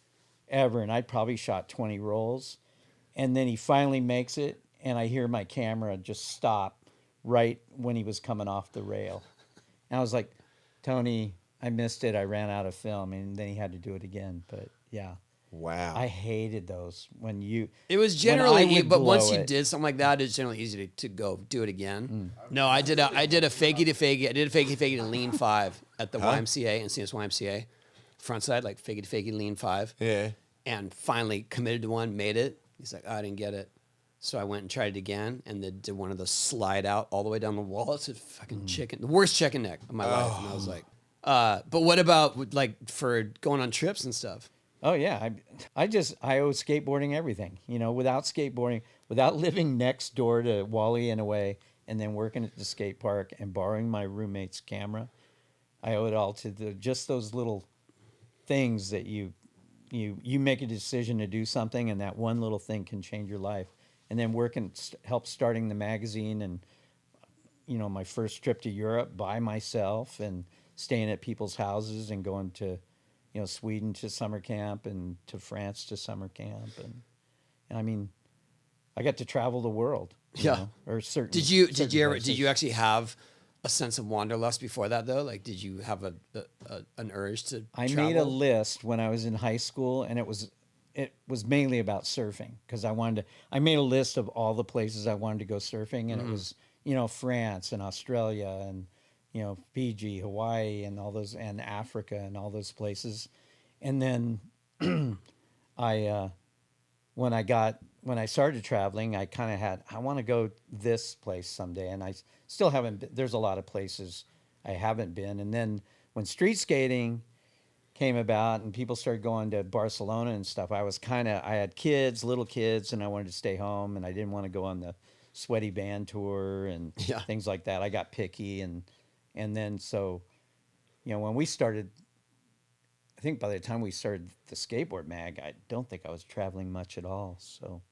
ever, and I'd probably shot 20 rolls, and then he finally makes it, and I hear my camera just stop right when he was coming off the rail, and I was like, Tony, I missed it. I ran out of film, and then he had to do it again. But yeah. Wow. I hated those when you. It was when I generally, would but once blow you it. did something like that, it's generally easy to go do it again. No, I did a fakey to fakey. I did a fakey to fakey to lean 5 at the YMCA and CS YMCA, front side like fakey to fakey lean 5. Yeah. And finally committed to one, made it. He's like, oh, I didn't get it. So I went and tried it again, and then did one of those slide out all the way down the wall. It's a fucking chicken, the worst chicken neck of my life. And I was like, but what about like for going on trips and stuff? Oh yeah, I owe skateboarding everything. You know, without skateboarding, without living next door to Wally in a way, and then working at the skate park and borrowing my roommate's camera, I owe it all to just those little things that you make a decision to do something, and that one little thing can change your life. And then working help starting the magazine, and my first trip to Europe by myself, and staying at people's houses and going to Sweden to summer camp and to France to summer camp. And I mean, I got to travel the world. Or certain. Did you places. actually have a sense of wanderlust before that though? Like, did you have an urge to I travel? made a list when I was in high school, and it was mainly about surfing because I made a list of all the places I wanted to go surfing, and it was, France and Australia and, Fiji, Hawaii, and all those, and Africa and all those places. And then when I started traveling, I kind of I want to go this place someday. And I still haven't been. There's a lot of places I haven't been. And then when street skating came about and people started going to Barcelona and stuff, I had little kids, and I wanted to stay home, and I didn't want to go on the sweaty band tour and things like that. I got picky, and then so, when we started, I think by the time we started the skateboard mag, I don't think I was traveling much at all. So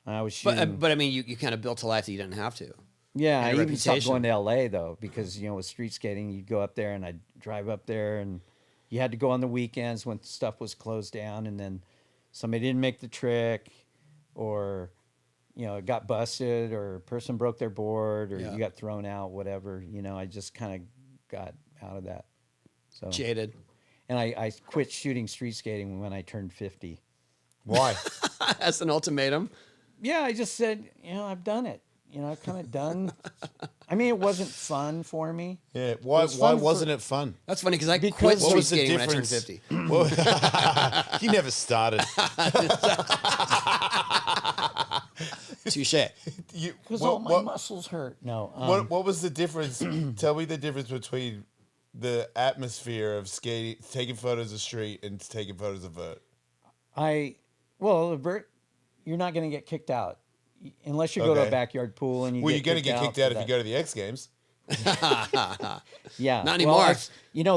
I was shooting. But I mean, you kind of built a life that you didn't have to. Yeah, And I a even stopped reputation. going to LA though, because with street skating, you'd go up there, and I'd drive up there, and you had to go on the weekends when stuff was closed down, and then somebody didn't make the trick, or it got busted, or a person broke their board, or you got thrown out, whatever. I just kind of got out of that. So Jaded. And I quit shooting street skating when I turned 50. Why? As an ultimatum. Yeah, I just said, I've done it. I've kind of done. I mean, it wasn't fun for me. Yeah. Why wasn't it fun? That's funny because I quit What street was the skating when I turned difference? 50. Well, you never started. Touche. Because all my muscles hurt. No. What was the difference? Tell me the difference between the atmosphere of skating, taking photos of street, and taking photos of Vert. The Vert, you're not going to get kicked out unless you go to a backyard pool and you. Well, you're going to get kicked out if that. you go to the X Games. Yeah, not anymore.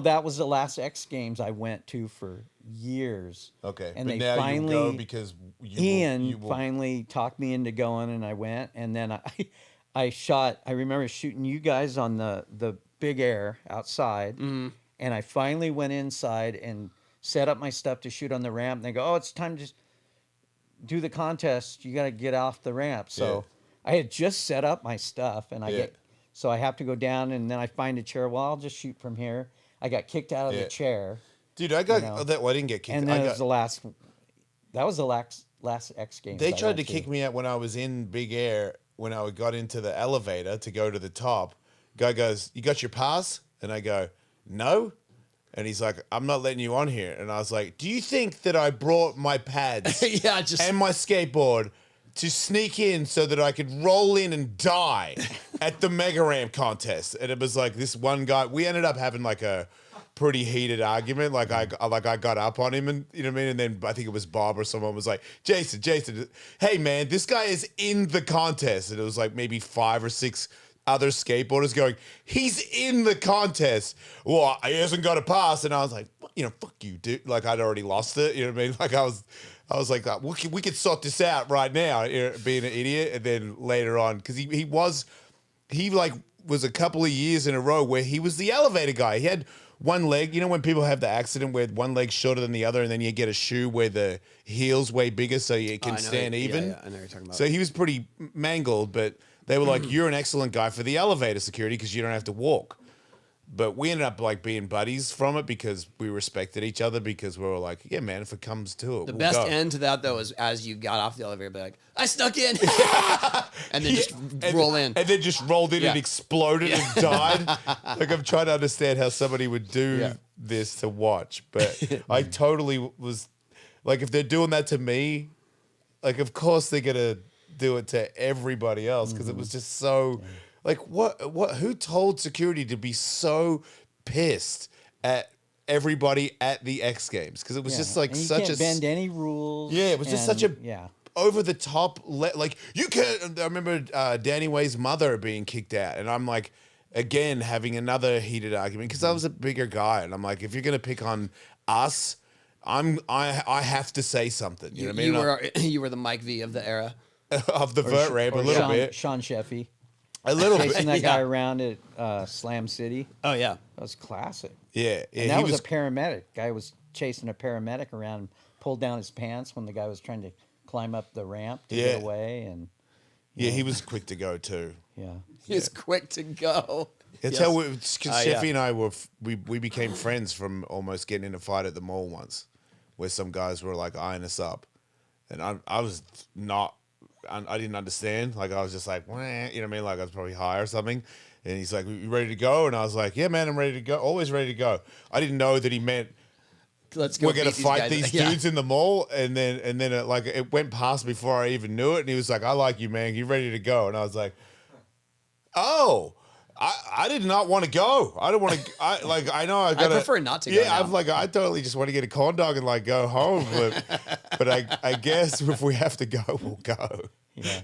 That was the last X Games I went to for years. Okay, and but they now finally you go because Ian finally talked me into going, and I went, and then I shot. I remember shooting you guys on the big air outside, and I finally went inside and set up my stuff to shoot on the ramp. And they go, "Oh, it's time to do the contest. You got to get off the ramp." So I had just set up my stuff, and so I have to go down, and then I find a chair. Well, I'll just shoot from here. I got kicked out of the chair. Dude, I got that. Well, I didn't get kicked. And then it was the last. That was the last X Games. They tried to kick me out when I was in big air. When I got into the elevator to go to the top, guy goes, "You got your pass?" And I go, "No." And he's like, "I'm not letting you on here." And I was like, "Do you think that I brought my pads and my skateboard to sneak in so that I could roll in and die at the Mega Ramp contest?" And it was like this one guy. We ended up having like a pretty heated argument. Like I got up on him, and you know what I mean. And then I think it was Bob or someone was like, Jason, hey man, this guy is in the contest. And it was like maybe 5 or 6 other skateboarders going, he's in the contest. Well, he hasn't got a pass. And I was like, fuck you, dude. Like I'd already lost it. You know what I mean? Like I was like, we could sort this out right now, being an idiot. And then later on, because he was a couple of years in a row where he was the elevator guy. He had one leg, when people have the accident where one leg's shorter than the other, and then you get a shoe where the heel's way bigger so you can stand even. Yeah, I know what you're talking about. So he was pretty mangled, but they were like, "You're an excellent guy for the elevator security because you don't have to walk." But we ended up like being buddies from it because we respected each other, because we were like, "Yeah, man, if it comes to it, the we'll best go." end to that though is as you got off the elevator, be like, "I snuck in," and then just roll in, and then just rolled in and exploded and died. Like I'm trying to understand how somebody would do this to watch, but I totally was like, if they're doing that to me, like of course they're gonna do it to everybody else, because it was just so. Like who told security to be so pissed at everybody at the X Games? Because it was just like and you such can't bend any rules. Yeah, it was just such a over the top. Like you can't. I remember Danny Way's mother being kicked out, and I'm like, again having another heated argument because I was a bigger guy, and I'm like, if you're gonna pick on us, I have to say something. You know what I mean? You were the Mike V of the era of the Vert ramp a little bit. Sean Sheffy. A little bit. Chasing that guy around at Slam City. Oh, yeah. That was classic. Yeah. And that was a paramedic. Guy was chasing a paramedic around, pulled down his pants when the guy was trying to climb up the ramp to get away. And he was quick to go too. Yeah. He was quick to go. It's how Sheffy and I we became friends from almost getting in a fight at the mall once, where some guys were like eyeing us up, and I was not. I didn't understand. Like I was just like, wah, you know what I mean? Like I was probably high or something. And he's like, "You ready to go?" And I was like, "Yeah, man, I'm ready to go. Always ready to go." I didn't know that he meant let's go. We're gonna fight these Yeah. dudes in the mall. And then it went past before I even knew it. And he was like, "I like you, man. You ready to go?" And I was like, "Oh." I did not want to go. I don't want to. I know I got. I prefer not to go. Yeah, I totally just want to get a corn dog and like go home. But I guess if we have to go, we'll go. Yeah.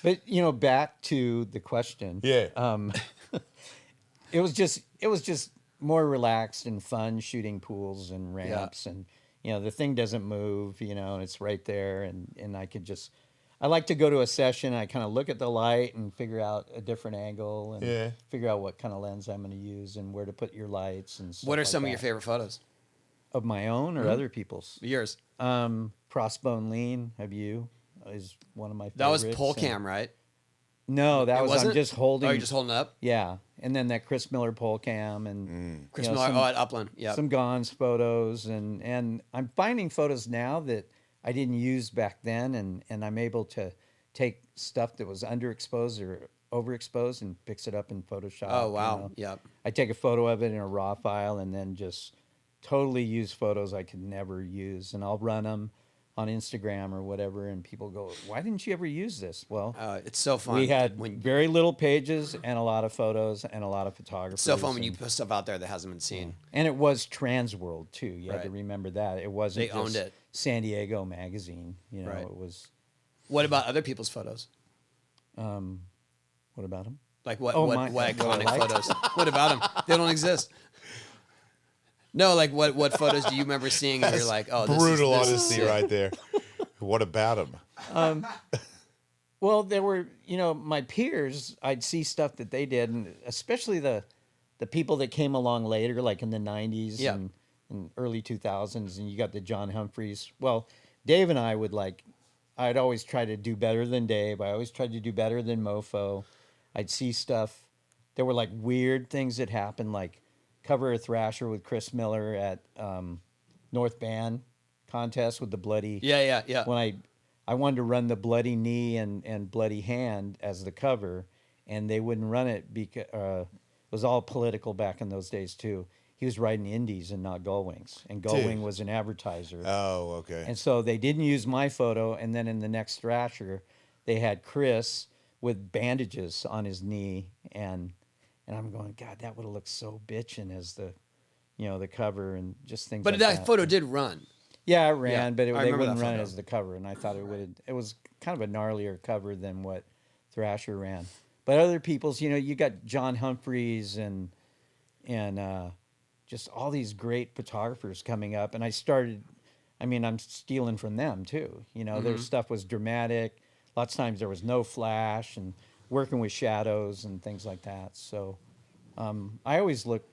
But back to the question. Yeah. It was just more relaxed and fun shooting pools and ramps, and the thing doesn't move. And it's right there, and I could just. I like to go to a session. I kind of look at the light and figure out a different angle and figure out what kind of lens I'm going to use and where to put your lights and stuff. What are some of your favorite photos? Of my own or other people's? Yours. Crossbone Lean. Have you? Is one of my favorites. That was pole And- cam, right? No, that It was wasn't? I'm just holding. Oh, you're just holding up? Yeah, and then that Chris Miller pole cam and Chris you know, Miller, some- at Upland. Yeah. some Gons photos, and I'm finding photos now that I didn't use back then, and I'm able to take stuff that was underexposed or overexposed and fix it up in Photoshop. Oh, you wow. know. Yep. I take a photo of it in a raw file and then just totally use photos I could never use, and I'll run them on Instagram or whatever, and people go, "Why didn't you ever use this?" Well, It's so fun. we had when very little pages and a lot of photos and a lot of photographers. it's so fun when you and- put stuff out there that hasn't been seen. and it was Transworld too. You had to Right. remember that it wasn't. They owned just it. San Diego Magazine. You know, Right. it was. What about other people's photos? What about them? Like what? Oh, what my- what what I iconic like? photos? What about them? They don't exist. No, like what photos do you remember seeing and you're like, oh, this Brutal is, honesty right there. What about him? Well, there were, my peers. I'd see stuff that they did, and especially the people that came along later, like in the '90s Yeah. and early 2000s, and you got the John Humphreys. Well, Dave and I would I'd always try to do better than Dave. I always tried to do better than Mofo. I'd see stuff. There were like weird things that happened, like cover a Thrasher with Chris Miller at North Band contest with the bloody. Yeah. When I wanted to run the bloody knee and bloody hand as the cover, and they wouldn't run it because it was all political back in those days too. He was riding Indies and not Gullwings, and Gullwing was an advertiser. Oh, okay. And so they didn't use my photo, and then in the next Thrasher, they had Chris with bandages on his knee, and I'm going, God, that would have looked so bitchin' as the cover and just things. But like that photo did run. yeah, it ran, Yeah, but I they remember wouldn't that run it photo. as the cover, and I thought it was kind of a gnarlier cover than what Thrasher ran. But other people's, you got John Humphreys and just all these great photographers coming up, and I'm stealing from them too. Their stuff was dramatic. Lots of times there was no flash and working with shadows and things like that. So I always look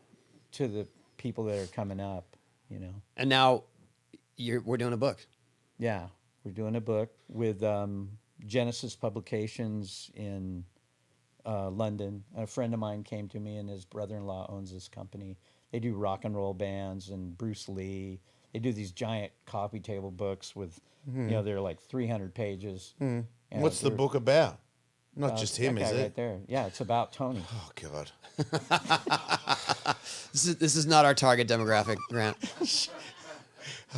to the people that are coming up. And now we're doing a book. Yeah, we're doing a book with Genesis Publications in London. A friend of mine came to me, and his brother-in-law owns this company. They do rock and roll bands and Bruce Lee. They do these giant coffee table books with, they're like 300 pages. And What's the they're- book about? Not just him, that is guy it? Right there. Yeah, it's about Tony. Oh God. This is not our target demographic, Grant.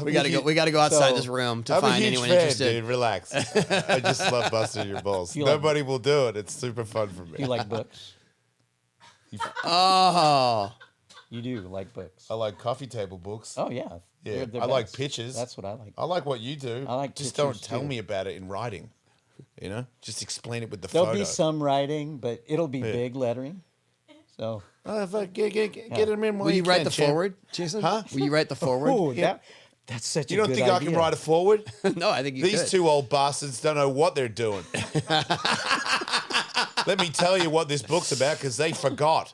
We gotta go outside So- this room to I'm a find huge anyone fan, interested. dude. Relax. I just love busting your balls. You like- Nobody will do it. It's super fun for me. You like books? Oh, You do like books. I like coffee table books. Oh, yeah. Yeah, They're the I like best. pictures. That's what I like. I like what you do. I like just pictures, don't tell too. me about it in writing. Just explain it with the There'll photo. be some writing, but it'll be big lettering. So, Oh, fuck, get him in. will you write can, the champ. forward, Jason? Huh? Will you write the forward? oh, that's such You a don't good think I can idea. write a forward? No, I think you These could. two old bastards don't know what they're doing. Let me tell you what this book's about because they forgot.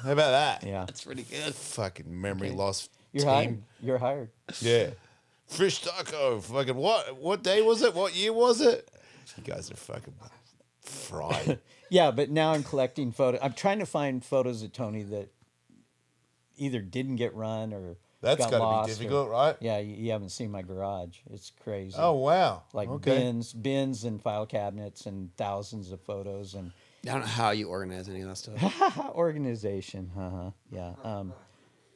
How about that? Yeah. That's pretty good. Fucking memory loss You're team. hired. You're hired. Yeah. Fish taco. Fucking what day was it? What year was it? You guys are fucking fried. Yeah, but now I'm collecting photos. I'm trying to find photos of Tony that either didn't get run or That's got gotta be lost difficult, or- right? Yeah, you haven't seen my garage. It's crazy. Oh wow. like okay. bins and file cabinets and thousands of photos and I don't know how you organize any of that stuff. organization. Yeah.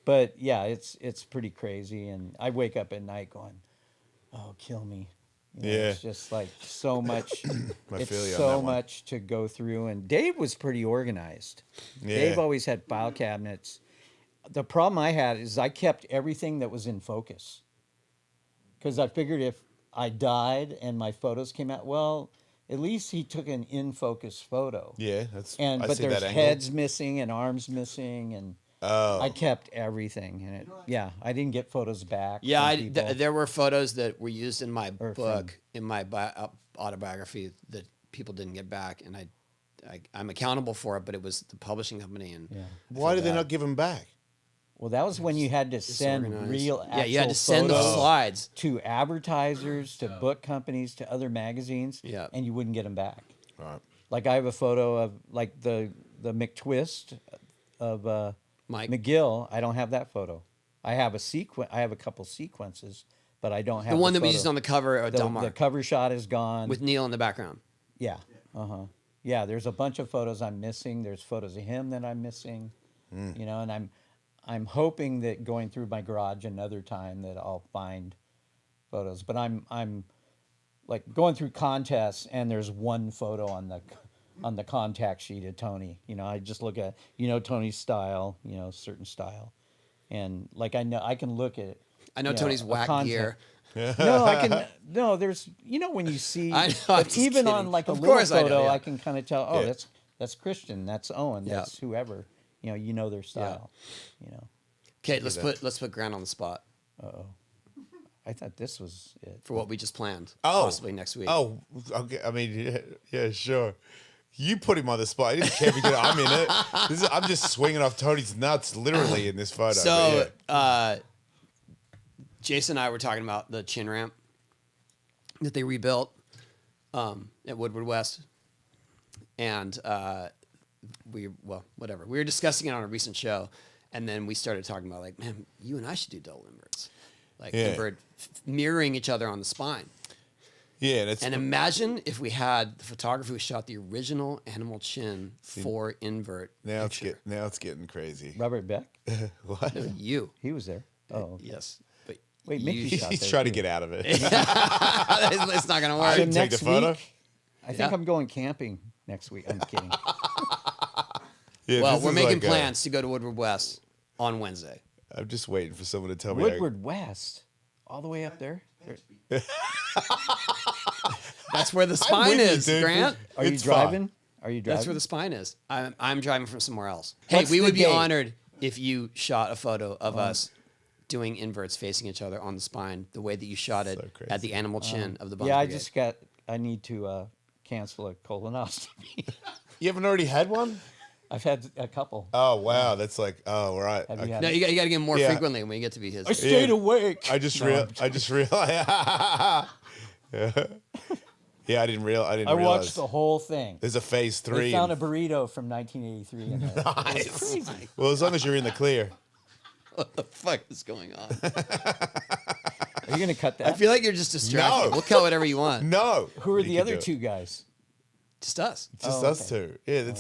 But yeah, it's pretty crazy, and I wake up at night going, "Oh, kill me." Yeah. It's just like so much. I It's feel you on so that one. much to go through, and Dave was pretty organized. Yeah. Dave always had file cabinets. The problem I had is I kept everything that was in focus, because I figured if I died and my photos came out, well, at least he took an in focus photo. Yeah, that's. And I but see there's that angle. heads missing and arms missing, and I kept everything. And I didn't get photos back. Yeah, from people. there were photos that were used in my Or book, in my autobiography that people didn't get back, and I'm accountable for it. But it was the publishing company, and Why did they not give them back? Well, that was when you had to send Disorganized. real Yeah, you had to send photos the slides. to advertisers, to book companies, to other magazines, Yeah. and you wouldn't get them back. Right. Like I have a photo of like the McTwist of Mike. McGill. I don't have that photo. I have a couple sequences, but I don't have The one that we photo. used on the cover of Del Mar The cover shot is gone. with Neil in the background. Yeah. Yeah, there's a bunch of photos I'm missing. There's photos of him that I'm missing. You know, and I'm hoping that going through my garage another time that I'll find photos. But I'm like going through contests and there's one photo on the contact sheet of Tony. You know, I just look at Tony's style, certain style. And like I know I can look at I know Tony's a whack contact- gear. No, I can. No, there's. When you see, I know, I'm but just even on kidding. like a Of little course I know, photo, yeah. I can kind of tell. Oh, Yeah. that's Christian. That's Owen. Yeah. That's whoever. You know their style. Okay, let's put Grant on the spot I thought this was it. for what we just planned. Oh. Possibly next week. Oh, okay. I mean, yeah, sure. You put him on the spot. I didn't care because I'm in it. I'm just swinging off Tony's nuts, literally, in this photo. So, but yeah. Jason and I were talking about the chin ramp that they rebuilt at Woodward West, and whatever. We were discussing it on a recent show, and then we started talking about like, man, you and I should do double inverts, like Yeah. invert mirroring each other on the spine. Yeah, and it's And imagine if we had the photographer who shot the original animal chin for invert. now picture. it's getting crazy. Robert Beck. What? No, you. He was there. Oh, okay. Yes. But Wait, Mickey you- shot He's there, trying to too. get out of it. it's not gonna work. So Take next the photo? week, I think Yeah. I'm going camping next week. I'm kidding. Yeah, Well, this we're is making like plans to go to Woodward West on Wednesday. I'm just waiting for someone to tell me. Woodward West, all the way up there. That's where the spine with you, is, dude. Grant. Are you It's fine. driving? Are you driving? That's where the spine is. I'm driving from somewhere else. Hey, What's we the would be date? honored if you shot a photo of us doing inverts facing each other on the spine, the way that you shot it So crazy. at the animal chin of the Bunk Yeah, Brigade. I need to cancel a colonoscopy. You haven't already had one? I've had a couple. Oh wow, that's like right. Have you Okay. had No, you got to get 'em more Yeah. frequently when you get to be his. I stayed awake. I just realized. Yeah, I didn't I realize. watched the whole thing. There's a phase 3. They found a burrito from 1983 in there. It was crazy. Well, as long as you're in the clear. What the fuck is going on? Are you going to cut that? I feel like you're just distracted. No. We'll cut whatever you want. No. Who are You the can other do it. two guys? Just us. Just Oh, us two. Yeah,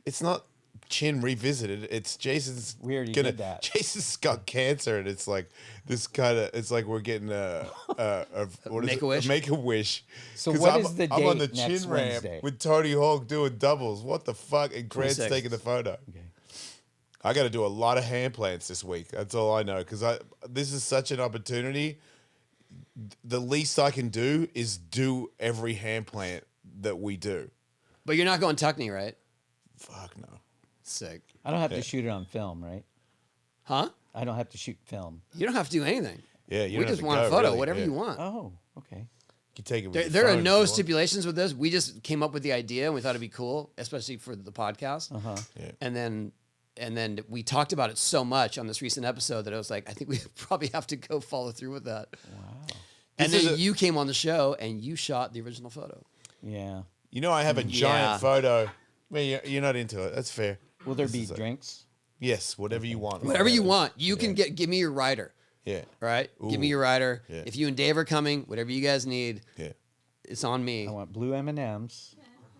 it's not Chin revisited. It's Jason's. We already did that. Jason's got cancer, and it's like this kind of. It's like we're getting what is Make-A-Wish? it? Make a wish. So 'Cause what I'm, is the I'm on the date next chin ramp Wednesday? with Tony Hawk doing doubles. What the fuck? And Grant's 26th. taking the photo. Okay. I got to do a lot of hand plants this week. That's all I know because this is such an opportunity. The least I can do is do every hand plant that we do. But you're not going Tuckney, right? Fuck no. Sick. I don't have to shoot it on film, right? Huh? I don't have to shoot film. You don't have to do anything. Yeah, you We don't just have to want a go, photo, really. whatever Yeah. you want. Oh, okay. You can take it with There, your there are phone if you no want. stipulations with this. We just came up with the idea and we thought it'd be cool, especially for the podcast. Yeah. And then we talked about it so much on this recent episode that I was like, I think we probably have to go follow through with that. Wow. And This is then a- you came on the show and you shot the original photo. Yeah. You know, I have a giant Yeah. photo. Well, you're not into it. That's fair. Will there This be is like- drinks? Yes, whatever you want. Whatever you want. You can give me your rider. Yeah. All right? Give me Ooh. your rider. Yeah. If you and Dave are coming, whatever you guys need, Yeah. it's on me. I want blue M&Ms.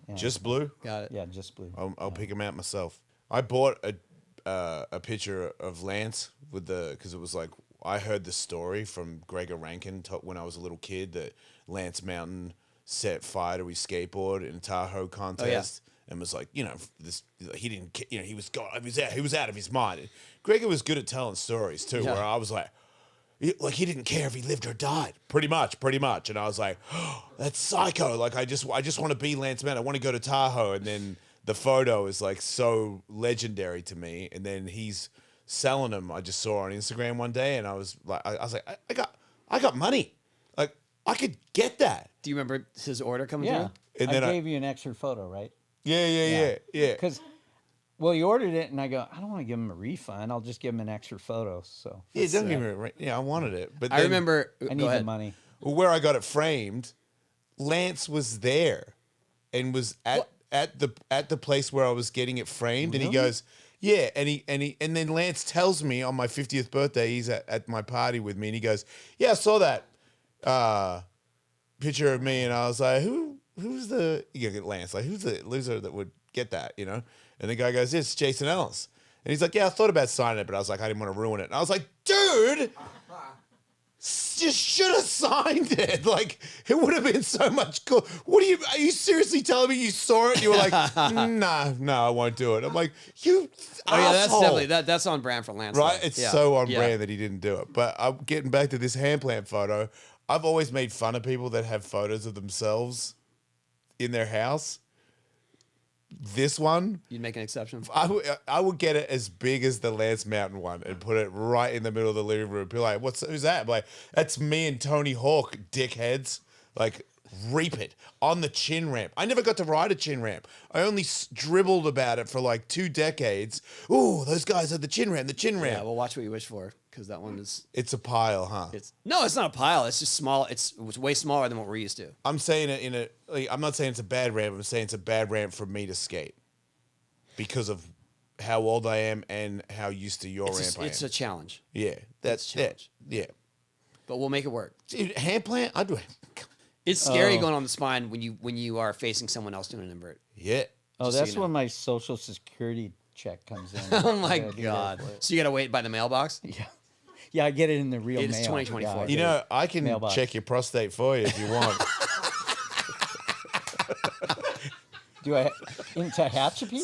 Yeah. Just blue. Got it. Yeah, just blue. I'll pick them out myself. I bought a picture of Lance with because it was like I heard the story from Gregor Rankin when I was a little kid that Lance Mountain set fire to his skateboard in a Tahoe contest. And was like, this. He didn't. He was gone. He was out of his mind. And Gregor was good at telling stories too. Yeah. Where I was like he didn't care if he lived or died. Pretty much. And I was like, oh, that's psycho. Like I just want to be Lance Mountain. I want to go to Tahoe. And then the photo is like so legendary to me. And then he's selling them. I just saw on Instagram one day, and I was like, I got money. Like I could get that. Do you remember his order coming Yeah. through? And then I I- gave you an extra photo, right? Yeah. Because Well, he ordered it, and I go, I don't want to give him a refund. I'll just give him an extra photo. So Yeah, don't get me wrong. Yeah, I wanted it, but I then, remember. I Go need the ahead. money. where I got it framed. Lance was there, and was at the place where I was getting it framed, and he goes, "Yeah," and then Lance tells me on my 50th birthday, he's at my party with me, and he goes, "Yeah, I saw that picture of me," and I was like, "Who's the?" You get Lance, like, "Who's the loser that would get that?" You know, and the guy goes, "It's Jason Ellis," and he's like, "Yeah, I thought about signing it, but I was like, I didn't want to ruin it," and I was like, "Dude." Just should have signed it. Like, it would have been so much cool. Are you seriously telling me you saw it and you were like, nah, I won't do it. I'm like, you Oh yeah, that's asshole. definitely that's on brand for Lance. Right? though. It's Yeah. so on Yeah. brand that he didn't do it. But I'm getting back to this hand plant photo. I've always made fun of people that have photos of themselves in their house. This one, You'd make an exception. I would get it as big as the Lance Mountain one and put it right in the middle of the living room. Be like, who's that? I'm like, that's me and Tony Hawk, dickheads. Like, reap it on the chin ramp. I never got to ride a chin ramp. I only dribbled about it for like 2 decades. Ooh, those guys had the chin ramp. Yeah, well, watch what you wish for, because that one is. It's a pile, huh? It's not a pile. It's just small. It's way smaller than what we're used to. I'm saying it I'm not saying it's a bad ramp. I'm saying it's a bad ramp for me to skate because of how old I am and how used to your ramp I am. It's a challenge, Yeah, that's a challenge. Yeah. but we'll make it work. Dude, hand plant, I'd do it. It's scary going on the spine when you are facing someone else doing an invert. Yeah. Oh, Just so that's you know. when my social security check comes in. Oh my I gotta do that god! for it. So you got to wait by the mailbox. Yeah. Yeah, I get it in the real It's mail. 2024. Yeah, You know, I can Mailbox. check your prostate for you if you want. do I in Tehachapi?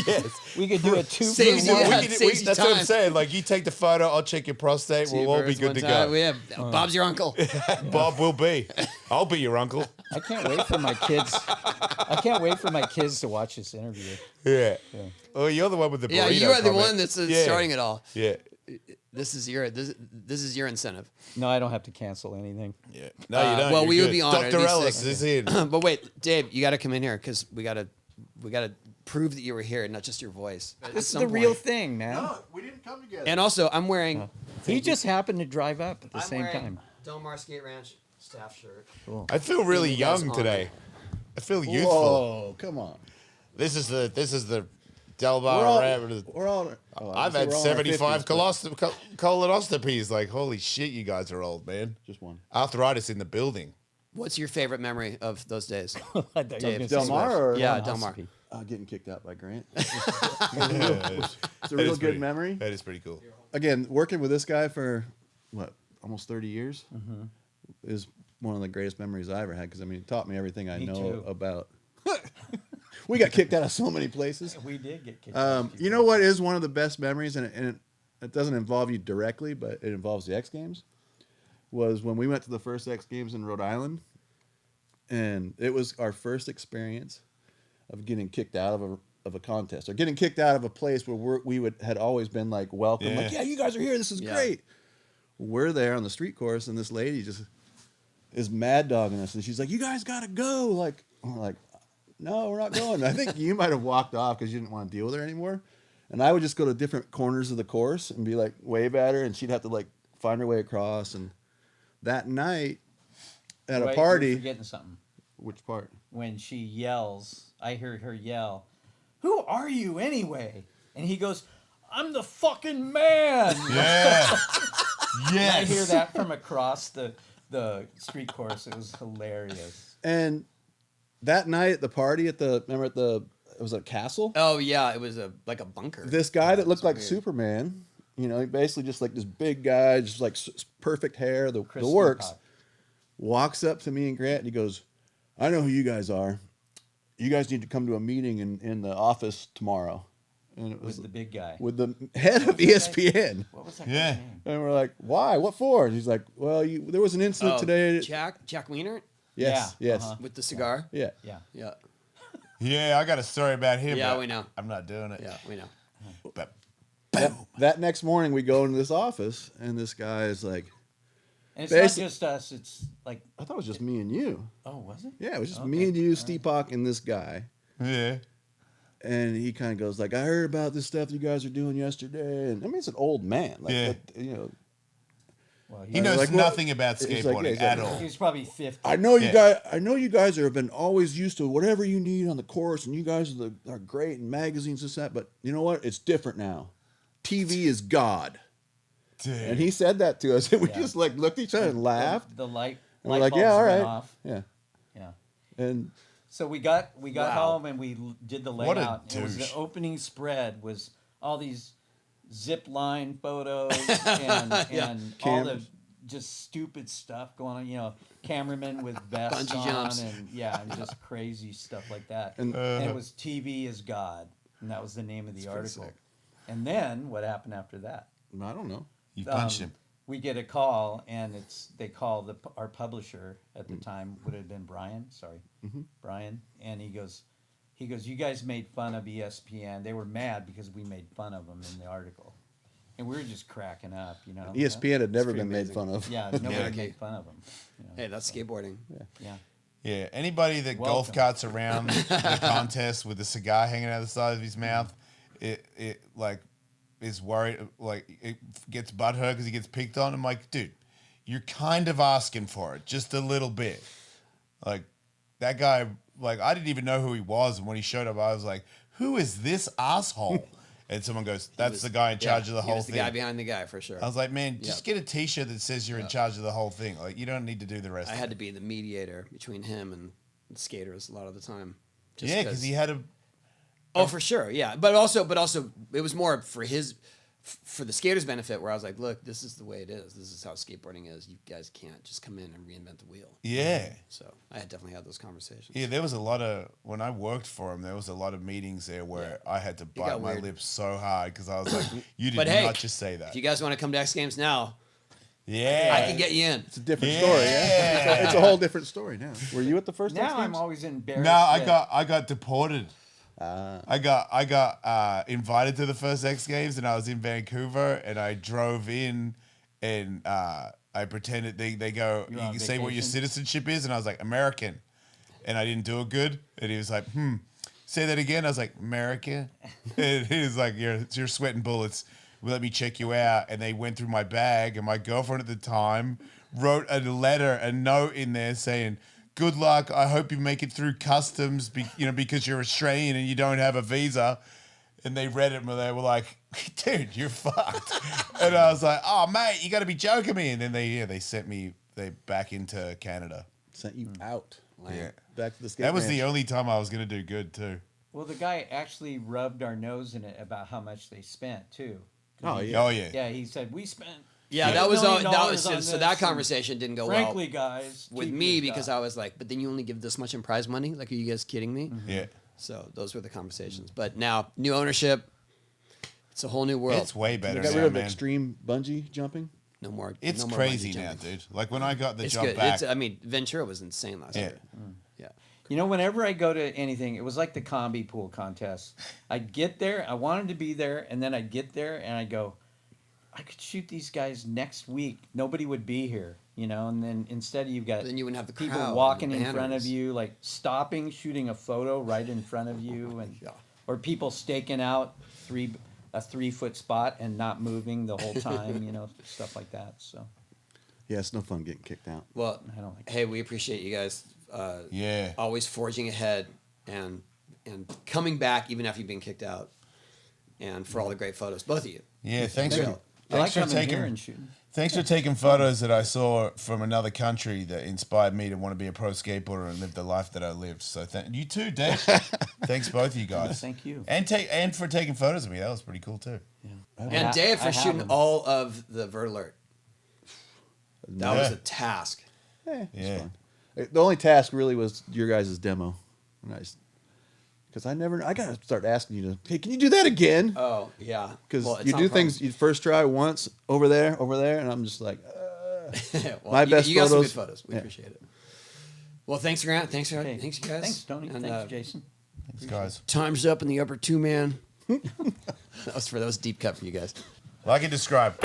Yes. We could do a 2 for Saves you- one. yeah. We can- saves you that's what I'm time. saying. Like, you take the photo, I'll check your prostate. Two We'll all be birds, good one to time. go. We have Bob's your uncle. Bob will be. I'll be your uncle. I can't wait for my kids. I can't wait for my kids to watch this interview. Yeah. Oh, you're the one with the burrito Yeah, you are the comment. one that's Yeah. starting it all. Yeah. This is your incentive. No, I don't have to cancel anything. Yeah. No, you don't. well, You're we would good. be honored. Dr. It'd be Ellis sick. is in. But wait, Dave, you got to come in here because we got to prove that you were here, not just your voice. At This is some the real point. thing, man. No, we didn't come together. And also, I'm wearing. He just happened to drive up at the I'm same wearing time. Del Mar Skate Ranch staff shirt. I feel really You guys young on today. it. I feel youthful. Whoa, come on. This is the Del We're all, Bar Rabbit. we're all, oh, I've I had would say we're all in our 75 50s, but colonoscopies. Like, holy shit, you guys are old, man. Just one. Arthritis in the building. What's your favorite memory of those days? I thought you were Dave. gonna Del say Mar or Yeah, Del Mar. colonoscopy. Getting kicked out by Grant. Yeah, It's a real good memory. That is pretty cool. Again, working with this guy for what, almost 30 years is one of the greatest memories I ever had because I mean, it taught me everything I Me know too. about. We got kicked out of so many places. We did get kicked out. You know what is one of the best memories, and it doesn't involve you directly, but it involves the X Games, was when we went to the first X Games in Rhode Island, and it was our first experience of getting kicked out of a contest or getting kicked out of a place where we had always been like welcome, like Yeah. yeah, you guys are here, this is Yeah. great. We're there on the street course, and this lady just is mad dogging us, and she's like, "You guys gotta go!" Like, we're like, "No, we're not going." I think you might have walked off because you didn't want to deal with her anymore. And I would just go to different corners of the course and be like, wave at her, and she'd have to like find her way across. And that night at Wait, a you're party, forgetting something. which part? When she yells, I heard her yell, "Who are you anyway?" And he goes, "I'm the fucking man." Yeah. I hear that from across the street course. It was hilarious. And that night at the party it was a castle. Oh yeah, it was like a bunker. This guy that looked like weird. Superman, you know, he basically just like this big guy, just like perfect hair, the Chris works, Tupac. walks up to me and Grant and he goes, "I know who you guys are. You guys need to come to a meeting in the office tomorrow." And it was With the big guy. with the head of ESPN. What was that Yeah. guy's name? And we're like, "Why? What for?" And he's like, "Well, there was an incident Oh, today." Jack Wiener Yes, Yeah, yes, uh-huh. with the cigar. yeah. Yeah. Yeah, Yeah, I got a story about him. Yeah, but we know. I'm not doing it. yeah, we know. But That next morning, we go into this office, and this guy is like, And it's Basi- not just us. It's like, "I thought it was just me and you." oh, was it? Yeah, it was just Okay, me and you, all Steepak, and this guy. yeah. And he kind of goes like, I heard about this stuff you guys are doing yesterday. And I mean, it's an old man. Like, Yeah. you know, Well, He knows like, what- nothing about he's like, skateboarding yeah, he's at like- all. he was probably 50. I know you Yeah. guys. I know you guys have been always used to whatever you need on the course, and you guys are great in magazines and that. But you know what? It's different now. TV is God, Dude. and he said that to us, and we Yeah. just like looked at each other and laughed. The light, And we're light like, yeah, bulbs all went right, off. yeah. Yeah. And So we got Wow. home and we did the What a layout. It was the douche. opening spread was all these zip line photos and all the Cameras. just stupid stuff going on. You know, cameramen with vests Bungee on jumps. and and just crazy stuff like that. And- And it was TV is God, and that was the name of the pretty article. sick. And then what happened after that? I don't know. You punched him. We get a call, and they call our publisher at the time would have been Brian. Sorry, Brian, and he goes, you guys made fun of ESPN. They were mad because we made fun of them in the article, and we were just cracking up, you know. ESPN had never pretty been made amazing. fun of. Yeah, nobody Yeah. made fun of them. You know, Hey, that's skateboarding. yeah. Yeah, anybody that golf Welcome. carts around the contest with a cigar hanging out of the side of his mouth, it like is worried, like it gets butthurt because he gets picked on. I'm like, dude, you're kind of asking for it, just a little bit. Like that guy, like I didn't even know who he was, and when he showed up, I was like, who is this asshole? And someone goes, that's the guy in charge of the he whole was the thing. guy behind the guy for sure. I was like, man, just Yep. get a T-shirt that says you're in charge of the whole thing. Like, you don't need to do the rest. I of had it. to be the mediator between him and the skaters a lot of the time. Just Yeah, because he had a. Oh, for sure, yeah. But also, it was more for the skaters' benefit, where I was like, look, this is the way it is. This is how skateboarding is. You guys can't just come in and reinvent the wheel. Yeah. So I had definitely had those conversations. Yeah, there was a lot of when I worked for him. There was a lot of meetings there where I had to bite got my weird. lips so hard because I was like, "You did But hey, not just say that." If you guys want to come to X Games now, yeah, I can get you in. It's a different story. Yeah, it's a whole different story now. Were you at the first? X Now I'm Games? always embarrassed. No, I that- got deported. I got invited to the first X Games, and I was in Vancouver, and I drove in, and I pretended they go, You're you on can say what your vacation? citizenship is, and I was like American, and I didn't do it good, and he was like, say that again. I was like American, and he was like, you're sweating bullets. Let me check you out, and they went through my bag, and my girlfriend at the time wrote a note in there saying, good luck. I hope you make it through customs, because you're Australian and you don't have a visa. And they read it and they were like, dude, you're fucked. And I was like, oh, mate, you got to be joking me. And then they sent me back into Canada. Sent you out. Yeah. Back to the skate That was the ranch. only time I was going to do good, too. Well, the guy actually rubbed our nose in it about how much they spent too. Oh yeah. Oh, yeah. Yeah, he said we spent. Yeah, $8 that was million that was on so this, that and conversation didn't go Frankly, well guys, with keep me this because guy. I was like, but then you only give this much in prize money. Like, are you guys kidding me? Yeah. So those were the conversations. But now, new ownership. It's a whole new world. It's way They better got now, rid of man. extreme bungee jumping. no more. It's no more crazy bungee now, jumping. dude. Like when I got the It's jump good. back. I mean, Ventura was insane last Yeah. year. Yeah. You know, whenever I go to anything, it was like the combi pool contest. I'd get there, I wanted to be there, and then I'd get there and I'd go, I could shoot these guys next week. Nobody would be here, you know, and then instead you've got Then you wouldn't have the people crowd, walking the in front of banners. you, like stopping, shooting a photo right in front of you, and or people staking out a 3-foot spot and not moving the whole time, you know, stuff like that. So Yeah, it's no fun getting kicked out. Well, I don't like hey, we appreciate you guys. Yeah. Always forging ahead and coming back even after you've been kicked out, and for all the great photos, both of you. Yeah, thanks Thank for you. I like thanks for coming taking here and shooting. thanks for taking photos that I saw from another country that inspired me to want to be a pro skateboarder and live the life that I lived. So you too, Dave. Thanks both of you guys. Thank you. And for taking photos of me. That was pretty cool too. And Dave I for have shooting them. all of the Vert alert. That was Yeah. a task. Yeah. The only task really was your guys' demo. Because I gotta start asking you to, hey, can you do that again? Oh yeah, Because Well, it's you not do a problem. things you first try once over there, and I'm just like, Well, My best you got some good photos. photos. We Yeah. appreciate it. Well, thanks, Grant. Thanks, Okay. thanks, you guys. Thanks, Tony. And, Thanks, Jason. Thanks, guys. Time's up in the upper two, man. That was for those deep cut for you guys. Like and describe.